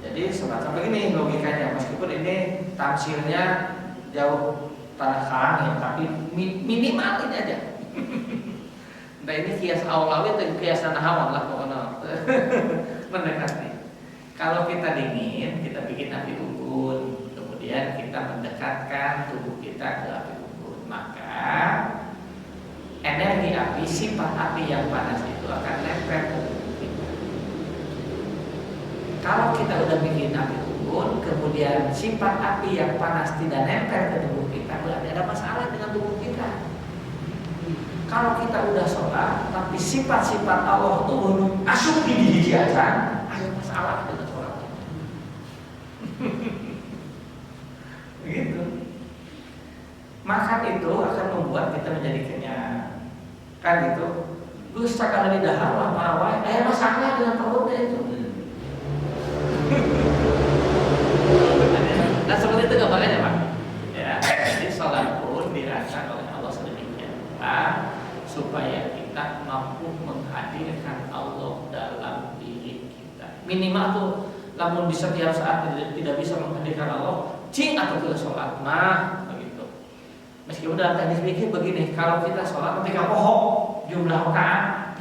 jadi semacam begini logikanya, meskipun ini tafsirnya jauh tanah karang ya, tapi minimal ini aja. Nah, ini kias awlawi atau kias nahawan lah pokoknya. Mendekati. Kalau kita dingin, kita bikin api unggun, kemudian kita mendekatkan tubuh kita ke api unggun, maka energi api, sifat api yang panas itu akan nempel ke tubuh kita. Kalau kita udah bikin api unggun, kemudian sifat api yang panas tidak nempel ke tubuh kita, berarti ada masalah dengan tubuh kita. Kalau kita udah sholat, tapi sifat-sifat Allah itu belum masuk di diri aja, ada masalah dengan sholat. Begitu. Makan itu akan membuat kita menjadi kenyang. Kan gitu. Gus cakap di dahar lah marawai. Masalah dengan perutnya itu. Nah seperti itu gambarnya Pak. Ya, jadi sholat pun dirancang oleh Allah sedemikian supaya kita mampu menghadirkan Allah dalam diri kita. Minimal tuh, namun di setiap saat tidak bisa menghadirkan Allah, cing atau ke sholat mah begitu. Meskipun dalam teknis fikih begini, kalau kita sholat ketika pohon jumlah rakaat.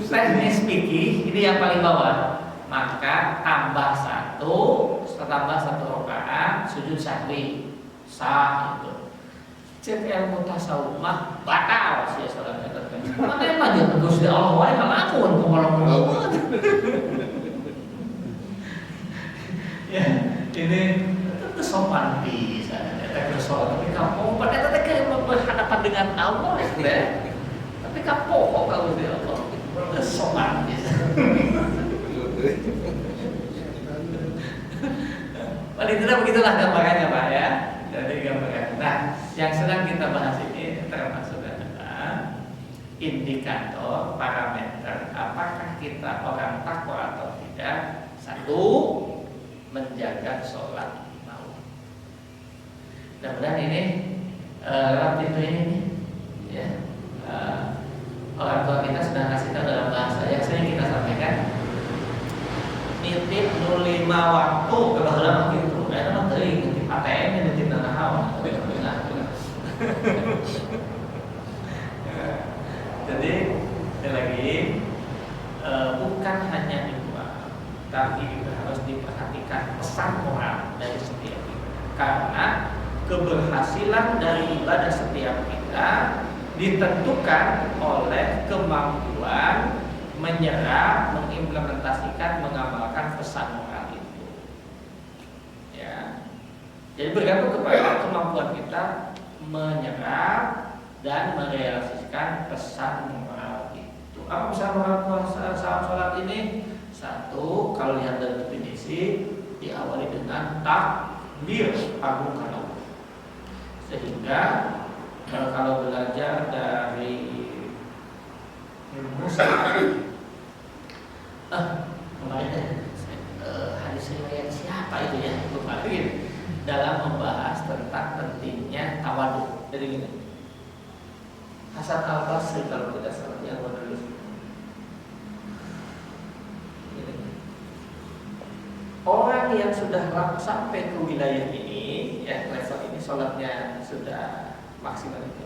Teknis fikih ini yang paling bawah. Maka tambah satu rakaat sujud sahwi sah itu. Cek ilmu tasawuf mah batal sih salat eta teh. Mane mah jeung Gusti Allah wae ngalamun kumaha. Ya, ini itu sopan pisan eta salat tapi kampung pada eta teh berhadapan dengan Allah teh. Tapi kapok kalau Gusti Allah. Sopan pisan. Paling tidak begitulah gambarannya Pak ya. Dari gambaran. Nah, yang sedang kita bahas ini termasuk adalah indikator parameter apakah kita orang takwa atau tidak. Satu, menjaga sholat mau. Mudah-mudahan ini lewat pintu ini ya. Orang tua kita sudah kasih tahu dalam bahasa yang sering kita sampaikan. Nitip 05 waktu kalau dalam gitu, karena mah teuing nitip ATM nitip dana hawa. Jadi sekali lagi bukan hanya dua, tapi juga harus diperhatikan pesan moral dari setiap kita. Karena keberhasilan dari ibadah setiap kita ditentukan oleh kemampuan menyerap, mengimplementasikan, mengamalkan pesan moral itu. Ya. Jadi bergantung kepada kemampuan kita menyerap dan merealisasikan pesan moral itu. Apa pesan moral puasa salat ini? Satu, kalau lihat dari definisi diawali dengan takbir, agungkan Allah. Sehingga kalau belajar dari ilmu kemarin hadis riwayat siapa itu ya lupa lagi dalam membahas tentang pentingnya tawadhu. Jadi gini, Hasan Al-Basri kalau tidak salah yang menulis orang yang sudah sampai ke wilayah ini ya, level ini sholatnya sudah maksimal itu,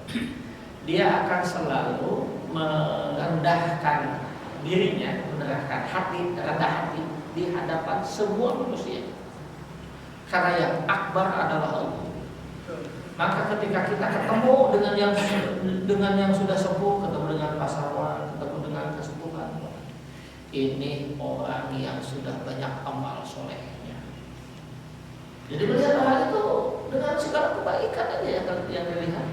dia akan selalu merendahkan dirinya, merendahkan hati, rendah hati di hadapan semua manusia. Karena yang akbar adalah Allah. Maka ketika kita ketemu dengan yang sudah sepuh, ketemu dengan pasawan, ketemu dengan kesepuhan, ini orang yang sudah banyak amal solehnya. Jadi melihat hal itu dengan segala kebaikan aja yang dilihat.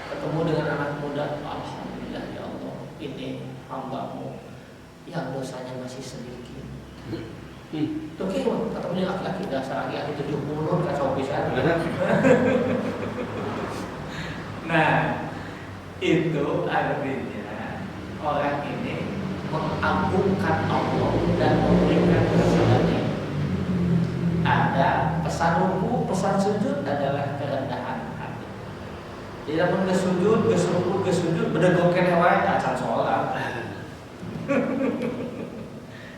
Ketemu dengan anak muda, alhamdulillah ya Allah, ini hambamu yang dosanya masih sedikit. Tuh kieu ketemunya laki-laki dasar laki-laki 70 kacau pisan. Nah, itu artinya orang ini mengagungkan Allah dan memberikan kesenangan. Ada pesan ruku, pesan sujud adalah kerendahan hati. Tidak pun gesujud, gesruku, gesujud, berdegoken wae acan sholat.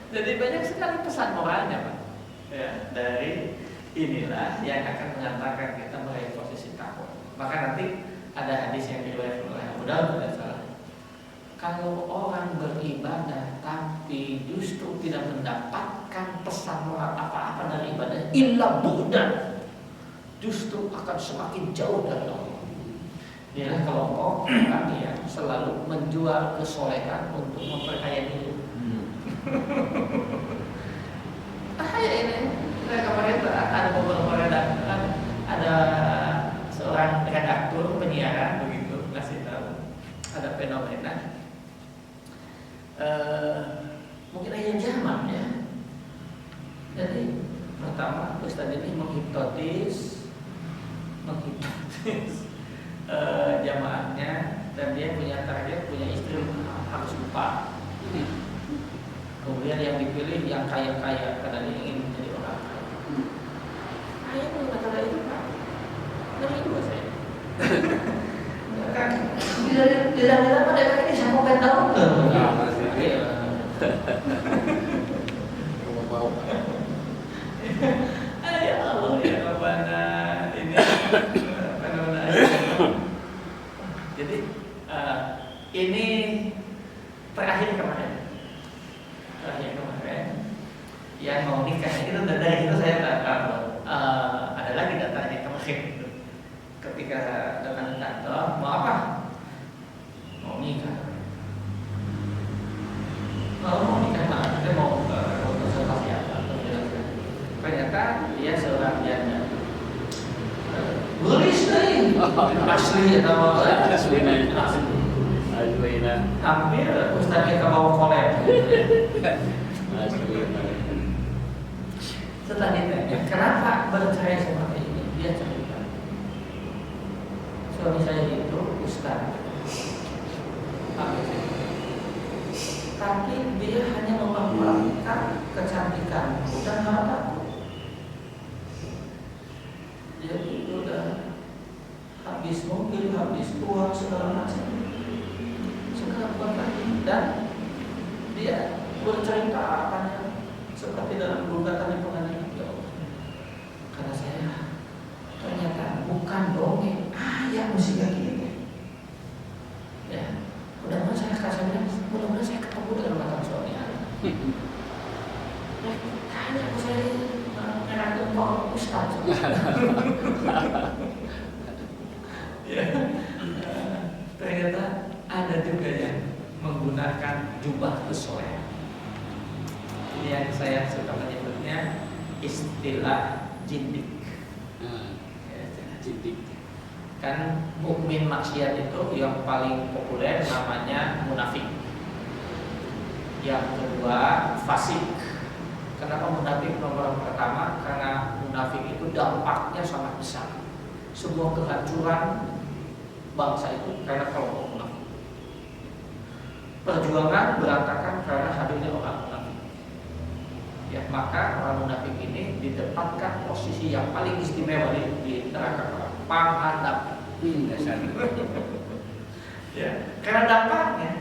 Jadi banyak sekali pesan moralnya Pak. Ya, dari inilah yang akan mengantarkan kita meraih posisi takwa. Maka nanti ada hadis yang diriwayatkan oleh Abu Daud tidak salah. Kalau orang beribadah tapi justru tidak mendapatkan pesan moral apa-apa dari ibadah, illa bu'dan, justru akan semakin jauh dari Allah. Inilah kelompok orang yang selalu menjual kesolehan untuk memperkaya diri. Ini kemarin ada beberapa redaktor, ada seorang redaktur penyiaran begitu ngasih tahu ada fenomena mungkin aja zaman ya. Jadi Pertama, Ustaz ini menghipnotis jamaahnya, dan dia punya target, punya istri harus 4. Kemudian yang dipilih yang kaya-kaya karena dia ingin menjadi orang kaya. Ayah punya kata itu Pak, ngeri juga saya. Kan tidak pada ini saya mau tahu tuh. Mau. Ya Allah ya Rabbana, ini fenomena. Jadi ini terakhir kemarin yang mau nikah itu dari itu saya tak tahu. Ada lagi datanya kemarin ketika datang kantor, mau apa? Mau nikah. Mau nikah mana? Kita mau konsultasi apa? Ternyata dia seorang janda. Gelis nih, asli atau Asli. hampir Ustaznya ke bawah kolek. Setelah ditanya, kenapa percaya seperti ini? Dia cerita, suami saya itu Ustaz, tapi dia hanya memanfaatkan kecantikan, bukan hartaku. Jadi udah habis mobil, habis uang, segala macam, sekarang buat lagi. Dan dia bercerita apanya seperti dalam gugatan di pengadilan. Ya Allah, karena saya ternyata bukan dongeng, yang mesti kayak gini. Ya, mudah-mudahan saya bilang, mudah-mudahan saya ketemu dengan mantan suami anak. Tanya aku saya ngerangkul kok Ustaz. Ya, ternyata ada juga yang menggunakan jubah kesoleh. Ini yang saya suka menyebutnya istilah jindik. Jindik. Kan mukmin maksiat itu yang paling populer namanya munafik. Yang kedua fasik. Kenapa munafik nomor pertama? Karena munafik itu dampaknya sangat besar. Sebuah kehancuran bangsa itu karena kelompok munafik. Perjuangan berantakan karena hadirnya orang munafik. Ya, maka orang munafik ini ditempatkan posisi yang paling istimewa di neraka, penghadap. Ya, karena dampaknya.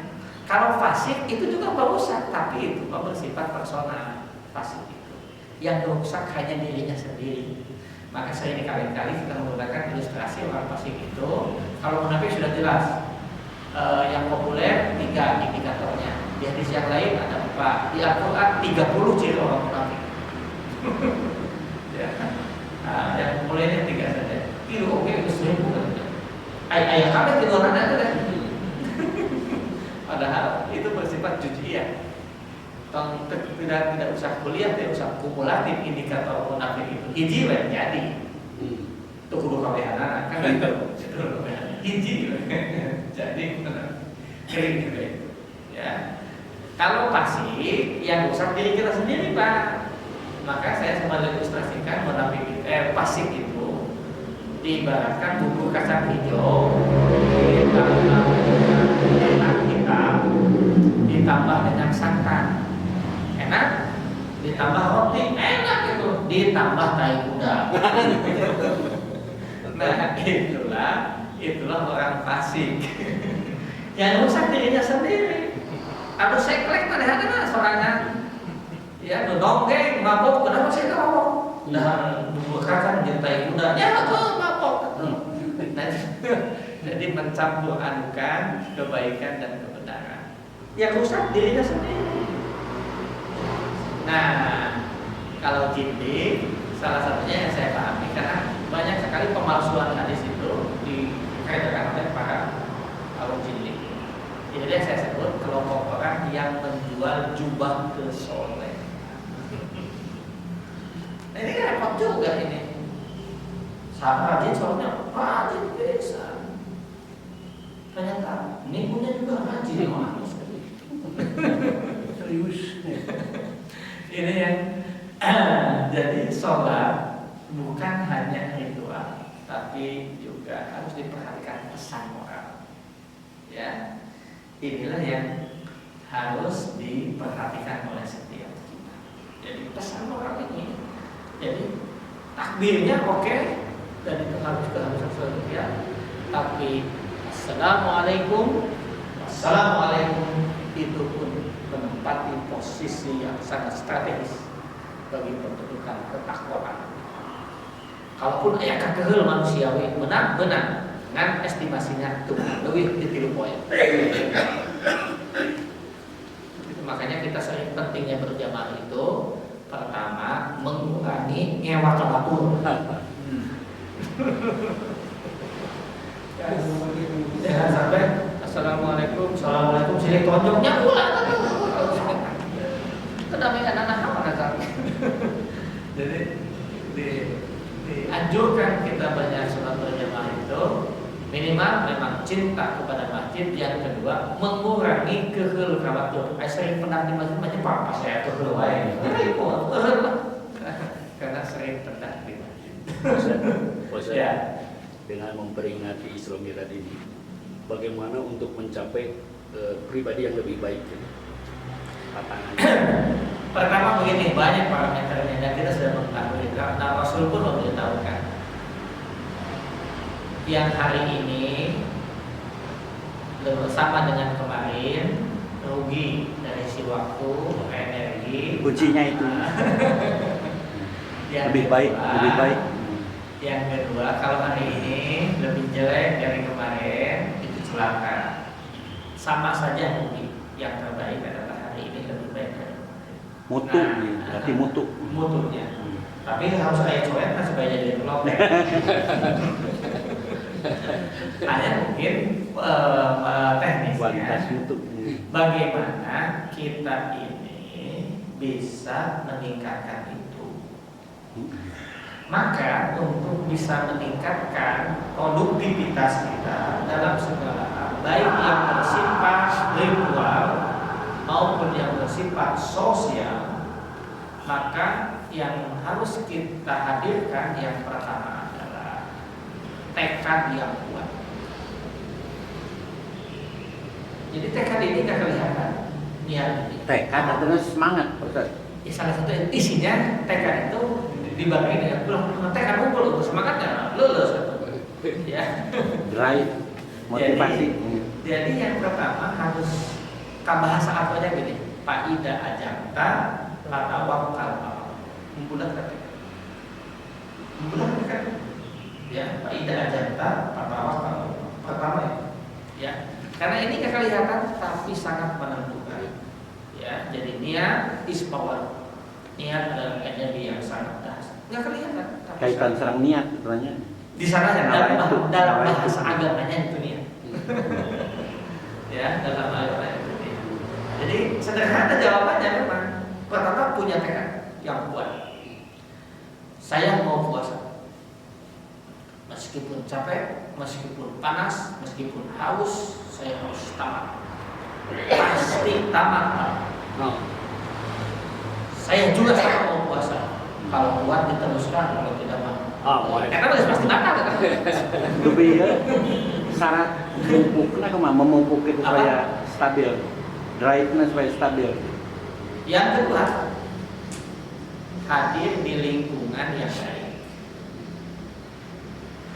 Kalau fasik itu juga merusak, tapi itu bersifat personal. Fasik itu yang merusak hanya dirinya sendiri. Maka sering kali-kali kita menggunakan ilustrasi orang fasik itu. Kalau munafik sudah jelas. Yang populer 3 indikatornya. Di hadis yang lain ada 4. Di Al-Quran 30 ciri orang munafik. Ya. Yang populernya 3 saja. Itu oke, itu 1000 bukan. Ayah kami tiduran aja deh. Padahal itu bersifat juz'iyah. Tidak usah kuliah, tidak usah kumulatif indikator munafik itu. Hiji lah jadi. Itu kudu kawehanana kan gitu. Itu hiji jadi kering juga itu. Ya. Kalau pasif yang rusak diri kita sendiri Pak. Maka saya sempat ilustrasikan munafik pasif itu diibaratkan bubur kacang hijau ditambah dengan santan enak, ditambah roti enak itu, ditambah tai kuda. Nah itulah orang fasik yang rusak dirinya sendiri. Aduh seklek padahal sorangan ya dongeng mabok, kenapa saya mabok dan bubur kacang jadi tai kuda ya mabok. Jadi mencampur adukan kebaikan dan kebenaran yang rusak dirinya sendiri. Nah, kalau jindik salah satunya yang saya pahami karena banyak sekali pemalsuan hadis itu dikaitkan oleh para kaum jindik. Jadi yang saya sebut kelompok orang yang menjual jubah kesoleh. Nah, ini repot juga ini. Sama rajin soalnya rajin bisa. Ternyata minggunya juga rajin orang. Serius. Ini yang Jadi sholat bukan hanya ritual, tapi juga harus diperhatikan pesan moral. Ya, inilah yang harus diperhatikan oleh setiap kita. Jadi pesan moral ini, jadi takbirnya oke, dan itu harus ya. Tapi assalamualaikum itu pun menempati posisi yang sangat strategis bagi pembentukan ketakwaan. Kalaupun aya kakeuheul manusiawi benar ngan estimasinya tuh leuwih di 3 poin. Makanya kita sering pentingnya berjamaah itu pertama mengurangi nyewa ke dapur. Jangan sampai assalamualaikum sini tonjoknya ulah. Kedamaian anak apa kan? Jadi dianjurkan kita banyak sholat berjamaah itu minimal memang cinta kepada masjid. Yang kedua mengurangi keheul ka batur. Sering pendak di masjid macam apa saya keheul wae. Karena sering pendak di masjid. Ya. Dengan memperingati Isra Mi'raj ini, bagaimana untuk mencapai pribadi yang lebih baik? Tantangannya. Pertama begini, banyak parameternya dan kita sudah mengetahui karena Rasul pun memberitahukan yang hari ini sama dengan kemarin rugi dari si waktu, energi. Kuncinya itu. Lebih baik. Yang kedua, kalau hari ini lebih jelek dari kemarin, itu celaka. Sama saja rugi. Yang terbaik adalah hari ini lebih baik dari kemarin. Mutu, berarti mutu. Mutunya. Tapi harus saya coret supaya jadi vlog. Hanya mungkin teknisnya. Kualitas mutu. Bagaimana kita ini bisa meningkatkan itu? Maka untuk bisa meningkatkan produktivitas kita dalam segala hal, baik yang bersifat ritual maupun yang bersifat sosial, maka yang harus kita hadirkan yang pertama adalah tekad yang kuat. Jadi tekad ini nggak kelihatan, niat ini. Tekad atau semangat, Ustaz? Ya, salah satu isinya tekad itu dibagi dengan pulang tekad unggul untuk semangatnya lulus. Ya. Drive, motivasi. Jadi yang pertama harus bahasa artinya gini, Paida ajanta lata wakal. Membulat kan? Ya, Paida ajanta lata wakal. Pertama ya. Karena ini nggak kelihatan tapi sangat menentukan. Ya, jadi niat is power. Niat adalah energi yang sangat dahsyat. Nggak kelihatan. Kaitan serang niat sebenarnya. Di sana dalam bahasa agamanya itu niat. Ya, dalam agamanya itu niat. Jadi sederhana jawabannya memang pertama punya tekad yang kuat. Saya mau puasa. Meskipun capek, meskipun panas, meskipun haus, saya harus tamat. Pasti tamat. Saya juga sama mau puasa. Kalau kuat diteruskan, kalau tidak mau. Karena pasti batal kan. Lebih ya. Syarat memupuknya memupuk itu supaya stabil. Drive-nya supaya stabil. Yang kedua, hadir di lingkungan yang baik.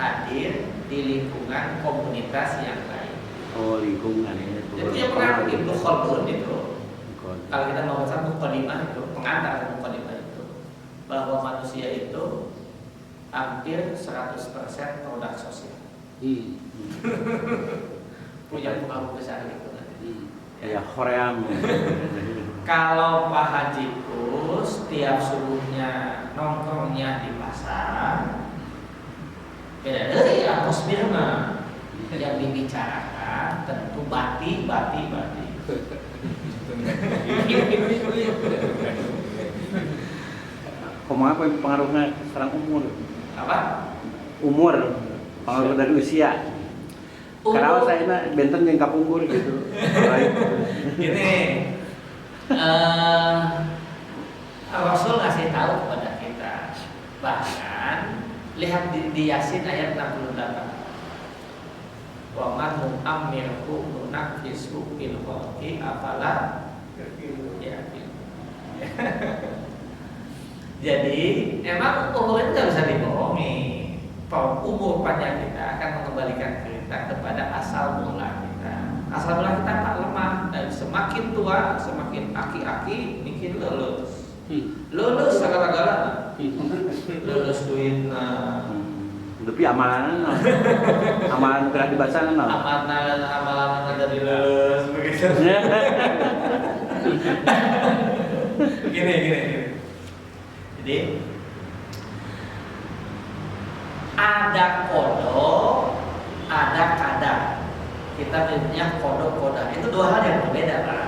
Hadir di lingkungan komunitas yang baik. Oh, lingkungan ini. Jadi yang pengaruh Ibnu Khaldun itu. Kalau kita mau baca mukadimah itu, pengantar mukadimah itu, bahwa manusia itu hampir 100% produk sosial. Punya pengaruh besar itu. Ya, Korea. Kalau Pak Haji Kus tiap subuhnya nongkrongnya di pasar, beda dari atmosfernya yang dibicarakan tentu bati. Ngomong apa pengaruhnya serang umur? Apa? Umur, pengaruh dari usia. Karena saya benten yang kapungkur gitu. Gini, Rasul ngasih tahu kepada kita. Bahkan lihat di Yasin ayat 68. Wa man nu'ammirhu nunakkisu fil khalqi afala yaqil. Jadi emang umur itu nggak bisa dibohongi. Umur panjang kita akan mengembalikan kita kepada asal mula kita. Asal mula kita tak lemah dan semakin tua, semakin aki-aki, makin lulus. Lulus segala-galanya. Lulus duit. Tapi amalan amalan pernah dibaca Amalan dari lulus begitu. Gini. Jadi ada kodok, ada kadar. Kita punya kodok-kodok. Itu dua hal yang berbeda, Pak.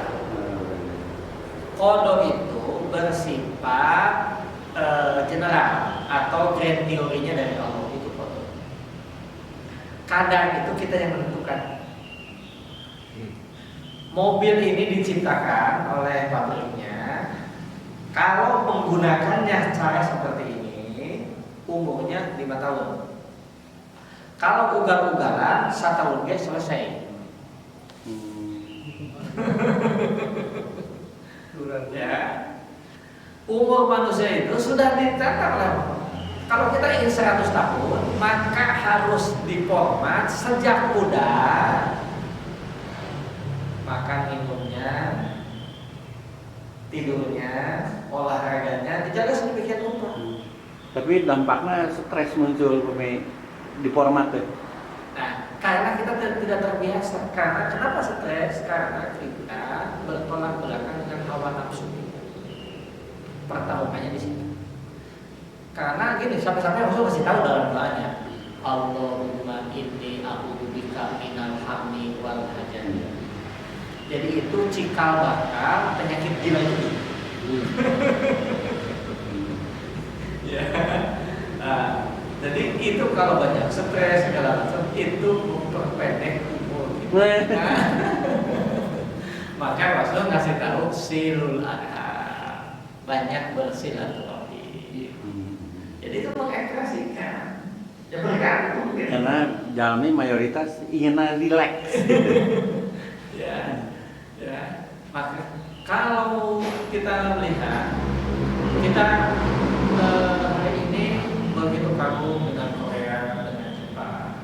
Kodok itu bersifat general atau grand teorinya dari Allah itu kodok. Kadar itu kita yang menentukan. Mobil ini diciptakan oleh pabriknya. Kalau menggunakannya cara seperti ini, umurnya 5 tahun. Kalau ugal-ugalan, 1 tahun selesai. Ya. Umur manusia itu sudah ditetapkan oleh Allah. Kalau kita ingin 100 tahun, maka harus diformat sejak muda. Makan minumnya, tidurnya, olahraganya dijaga sedemikian rupa. Tapi dampaknya stres muncul di format tuh. Nah, karena kita tidak terbiasa. Karena kenapa stres? Karena kita bertolak belakang dengan hawa nafsu. Pertarungannya di sini. Karena gini, sampai-sampai Rasul masih tahu dalam doanya, Allahumma inni a'udzubika minal hammi wal hajani. Jadi itu cikal bakal penyakit gila itu. Ya. Nah, jadi itu kalau banyak stres segala macam itu memperpendek umur kita. Nah, maka Rasul ngasih tahu silul adha, banyak bersilaturahmi. Jadi itu mengekspresikan. Ya bergantung. Karena jalannya mayoritas ingin rileks. Ya. Maka kalau kita melihat kita hari ini begitu kagum dengan Korea, dengan Jepang,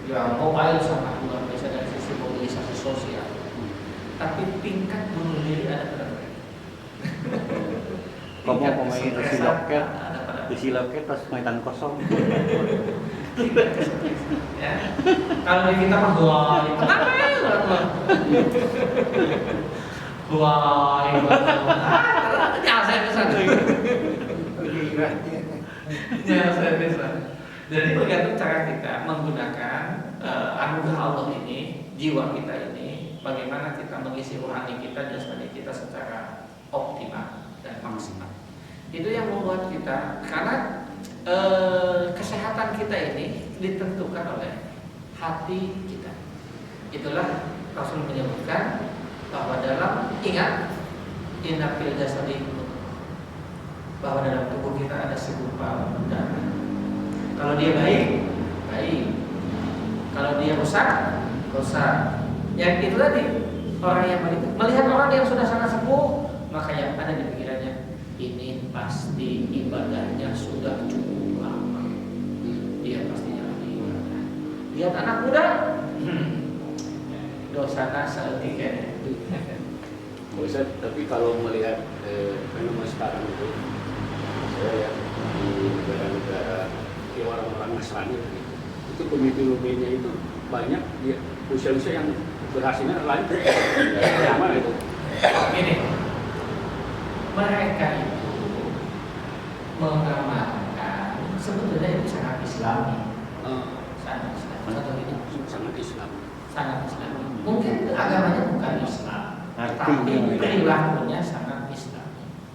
yang mobile sangat luar biasa dari sisi mobilisasi sosial. Tapi tingkat bunuh diri ada pada mereka. Kamu pemain isi loket pas mainan kosong. Ya. Kalau di kita mah gua, kenapa ya? Gua, saya bisa saya bisa. Jadi tergantung cara kita menggunakan anugerah Allah ini, jiwa kita ini, bagaimana kita mengisi rohani kita, jasmani kita secara optimal dan maksimal. Itu yang membuat kita, karena kesehatan kita ini ditentukan oleh hati kita. Itulah Rasul menyebutkan bahwa dalam ingat inna fil jasadi bahwa dalam tubuh kita ada segumpal darah. Kalau dia baik, baik. Kalau dia rusak, rusak. Yang itu tadi orang yang melihat orang yang sudah sangat sepuh, maka yang ada di pikirannya ini pasti ibadahnya sudah cukup lama. Dia pastinya lagi ibadah. Lihat anak muda, dosana seetiknya. Ustaz, tapi kalau melihat fenomena sekarang itu, saya ya di negara-negara di orang-orang Nasrani itu pemimpin-pemimpinnya itu banyak dia usia-usia yang berhasilnya lain sama itu. Ini mereka itu mengamalkan sebetulnya itu sangat Islami, sangat Islam. Contoh ini sangat Islam. Sangat Islam. Mungkin agamanya bukan Islam, tapi perilakunya sangat Islam.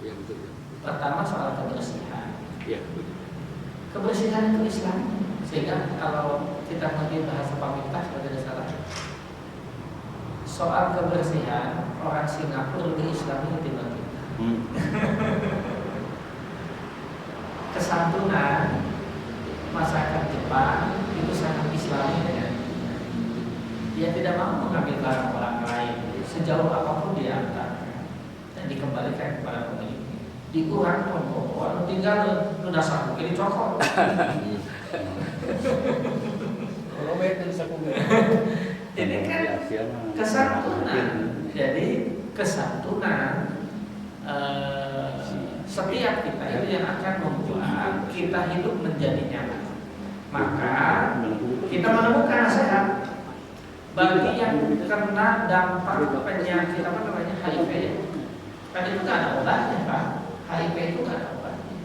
Ya betul. Pertama soal kebersihan. Ya betul. Kebersihan itu Islam. Sehingga kalau kita mengerti bahasa Pamintas pada salah soal kebersihan, orang Singapura lebih Islami ketimbang kita. kesantunan masyarakat Jepang itu sangat Islami ya. Dia tidak mau mengambil barang orang lain sejauh apapun dia antarkan dan dikembalikan kepada pemiliknya. Dikurang pun, orang tinggal lu dasar mungkin dicokol. Kalau bayar bisa kumpul. Ini kan kesantunan. Jadi kesantunan setiap kita itu yang akan membuat kita hidup menjadi nyaman. Maka kita menemukan nasihat bagi yang kena dampak penyakit apa namanya HIV. Kan itu nggak ada obatnya Pak. HIV itu nggak ada obatnya.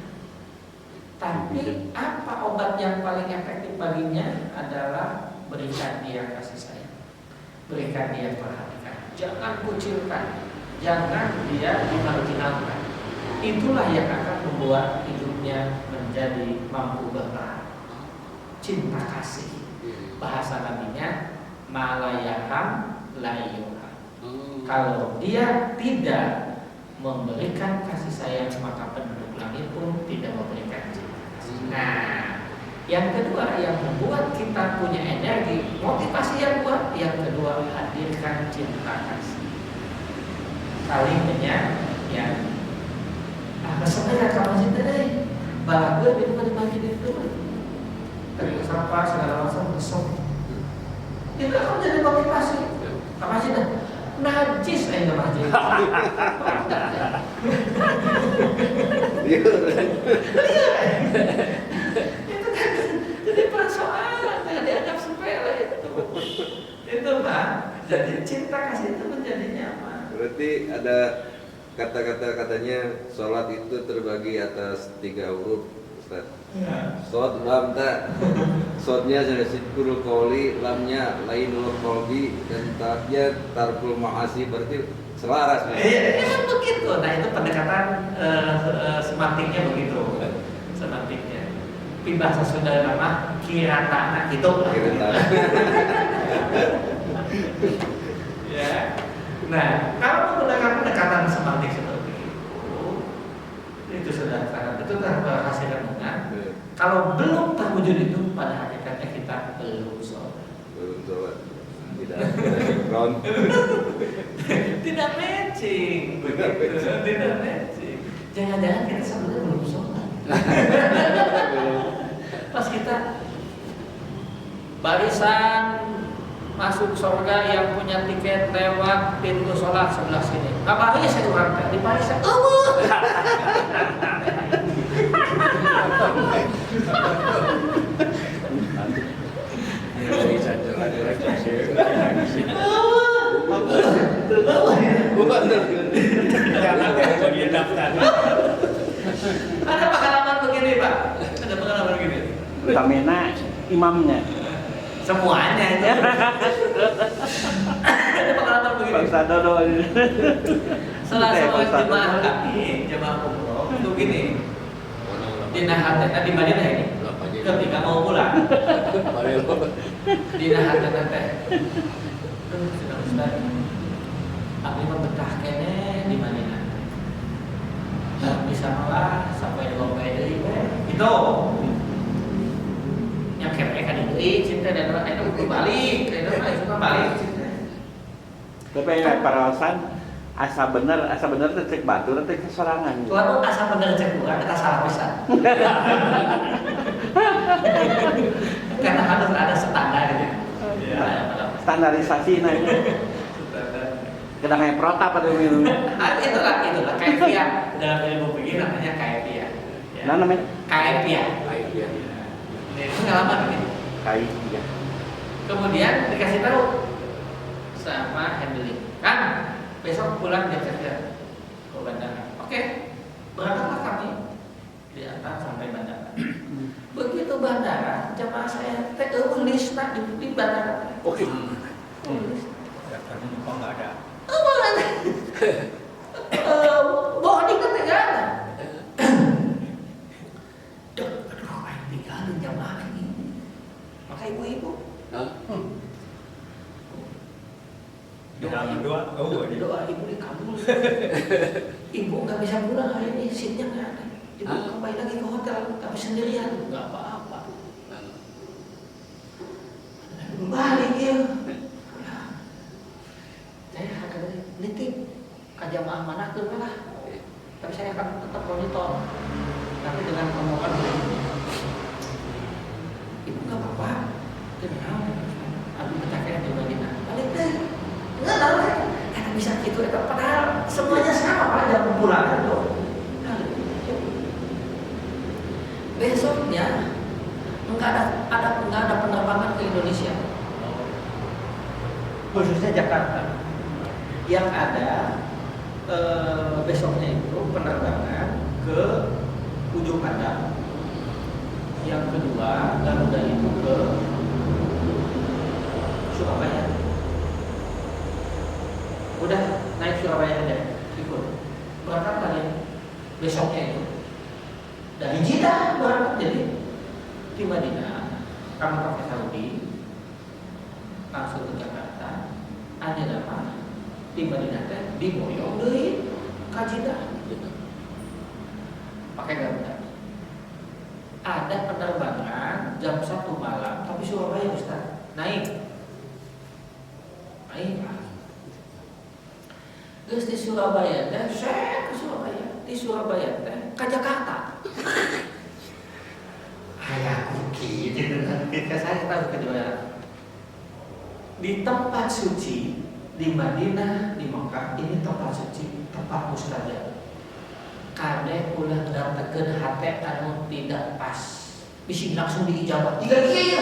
Tapi apa obat yang paling efektif baginya adalah berikan dia kasih sayang, berikan dia perhatian, jangan kucilkan, jangan dia dimarginalkan. Itulah yang akan membuat hidupnya menjadi mampu bertahan. Cinta kasih, bahasa nabinya malayaham layuham. Kalau dia tidak memberikan kasih sayang, maka penduduk langit pun tidak memberikan cinta kasih. Nah, yang kedua yang membuat kita punya energi, motivasi yang kuat, yang kedua hadirkan cinta kasih. Saling menyayangi. Nah, sebenarnya kamu cinta deh, balak gue di masjid itu, terus apa segala macam besok. Itu akan jadi motivasi. Apa sih dah? Najis aja masjid. Itu kan jadi persoalan, jangan dianggap sepele itu. Itu Pak. Jadi cinta kasih itu menjadi nyaman. Berarti ada kata-katanya sholat itu terbagi atas 3 huruf, Ustaz. Ya. Shod lam tak, shodnya sidqul qouli, lamnya lainul qalbi, dan ta'nya tarkul ma'asi. Berarti selaras. Iya, memang begitu. Nah itu pendekatan semantiknya begitu, semantiknya. Tapi bahasa Sunda nama kiratana itu. Kiratana. Ya. Nah, kalau menggunakan pendekatan semantik seperti itu sudah sangat itu hasil renungan. Kalau belum terwujud itu, pada hakikatnya kita belum sholat. Belum sholat. Tidak sinkron. Tidak matching, begitu. Tidak matching. Jangan-jangan kita sebenarnya belum sholat. Pas kita barisan masuk surga yang punya tiket lewat pintu sholat sebelah sini. Apa aja saya urang di barisan. Ada pengalaman begini Pak. Ada pengalaman begini. Utamina imamnya. Semuanya aja. Ada pengalaman begini. Bang Sadodo. Salah seorang jemaah kami, jemaah umroh, itu gini. Di Nahatena di Madinah ini. Ketika mau pulang. Di Nahatena teh. Ustaz, aku membetah kene di Madinah. Dan bisa malah sampai di Bombay deui gitu. Yang kepek kan deui cinta dan orang itu balik, itu mah suka balik cinta. Tapi paraosan asa bener teh cek batur teh sorangan. Tuhan asa bener cek bukan kita salah pisan. Karena harus ada standar gitu. Ya, Standarisasi nanya. Kena kayak protap atau minum. Itulah kaifiah dalam ilmu fikih namanya kaifiah. Ya. Nah namanya Kaifiah. Ini pengalaman ini. kaifiah. Kemudian dikasih tahu sama handling, kan besok pulang jam kerja ke bandara. Oke, berangkatlah kami diantar sampai bandara. Begitu bandara, jamaah saya list di bandara. Oke. Daftarnya Jepang nggak ada. Boarding kan nggak ada. Aduh, ayo tinggalin jamaah ini. Maka ibu-ibu doa, doa ibu dikabul. Ibu nggak bisa pulang hari ini, seatnya nggak ada. Ibu kembali lagi ke hotel, tapi sendirian, nggak apa-apa. Balik ya. Saya akan nitip ke jamaah mana ke lah. Tapi saya akan tetap monitor. Tapi dengan omongan ibu nggak apa-apa. Kenal, aku ketakian di Madinah. Balik deh. Nggak tahu kan? Karena bisa gitu, padahal semuanya sama aja pemulangan tuh. Besoknya nggak ada penerbangan ke Indonesia, khususnya Jakarta. Yang ada besoknya itu penerbangan ke ujung Padang. Yang kedua Garuda itu ke Surabaya. Udah naik Surabaya aja, ikut. Berangkat lagi besoknya itu. Dari Jeddah berangkat, jadi di Madinah kami pakai Saudi langsung ke Jakarta. Ada nama di Madinah teh di Boyong deui ka Jeddah pakai Garuda. Ada penerbangan jam 1 malam tapi Surabaya Ustaz naik. Terus di Surabaya teh saya ke Surabaya, di Surabaya teh ke Jakarta. Ayahku gitu kan, saya tahu kedua. Di tempat suci di Madinah, di Mekah ini tempat suci, tempat mustajab. Kade ulah datangkeun hate anu tidak pas, bisi langsung diijabah. Jika kieu.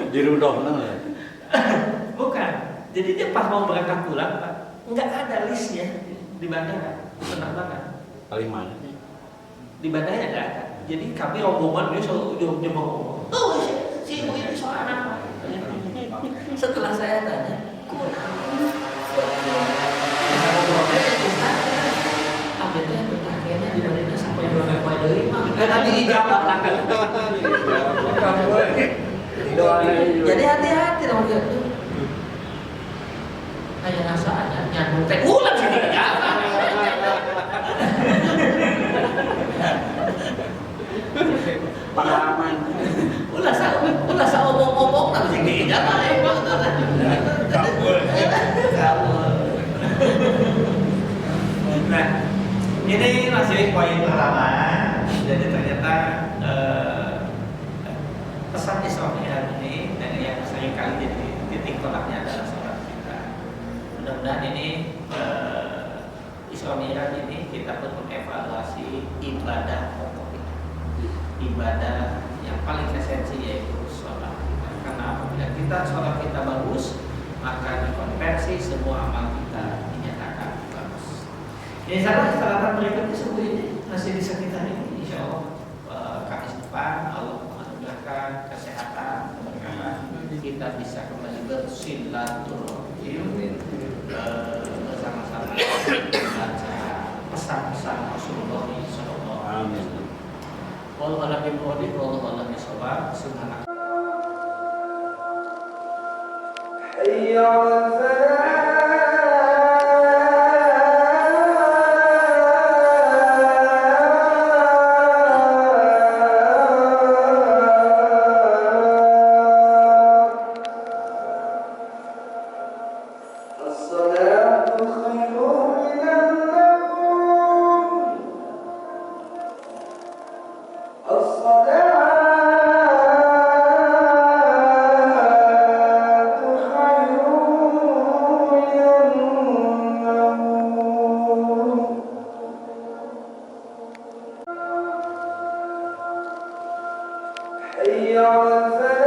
Dirudohna. Bukan. Jadi dia pas mau berangkat pulang, Pak, enggak ada listnya di bandara penerbangan. Paling mana? Di bandara enggak ada. Jadi kami rombongan dia selalu ujung ngomong. Oh, si ibu ini soal apa? Setelah saya tanya, abetnya bertakaiannya di Madinah sampai 2 poin dari mah. Nanti dijawab langgan. Jadi hati-hati dong dia. Kayak rasanya nyambung teh ulang sih dijawab. Pengalaman. Ulah sa omong-omong tapi sing dijawab emang. Kabul. Nah, ini masih poin pertama. Jadi ternyata pesan Isra Mi'raj ini dan yang sering kali jadi titik tolaknya adalah sholat kita. Mudah-mudahan ini Isra Mi'raj ini kita pun mengevaluasi ibadah pokok kita. Ibadah yang paling esensi yaitu sholat kita. Karena apabila kita sholat kita bagus, maka dikonversi semua amal kita dinyatakan bagus. Ini salah catatan berikutnya seperti ini masih di sekitar ini, insya Allah Kamis depan Allah menganugerahkan kesehatan, keberkahan, kita bisa kembali bersilaturahim bersama-sama membaca pesan-pesan Rasulullah Sallallahu Alaihi Wasallam. Wallahu a'lam bishawab. Subhanallah. حي على الفلاح الصلاة خير من النوم حي على الفلاح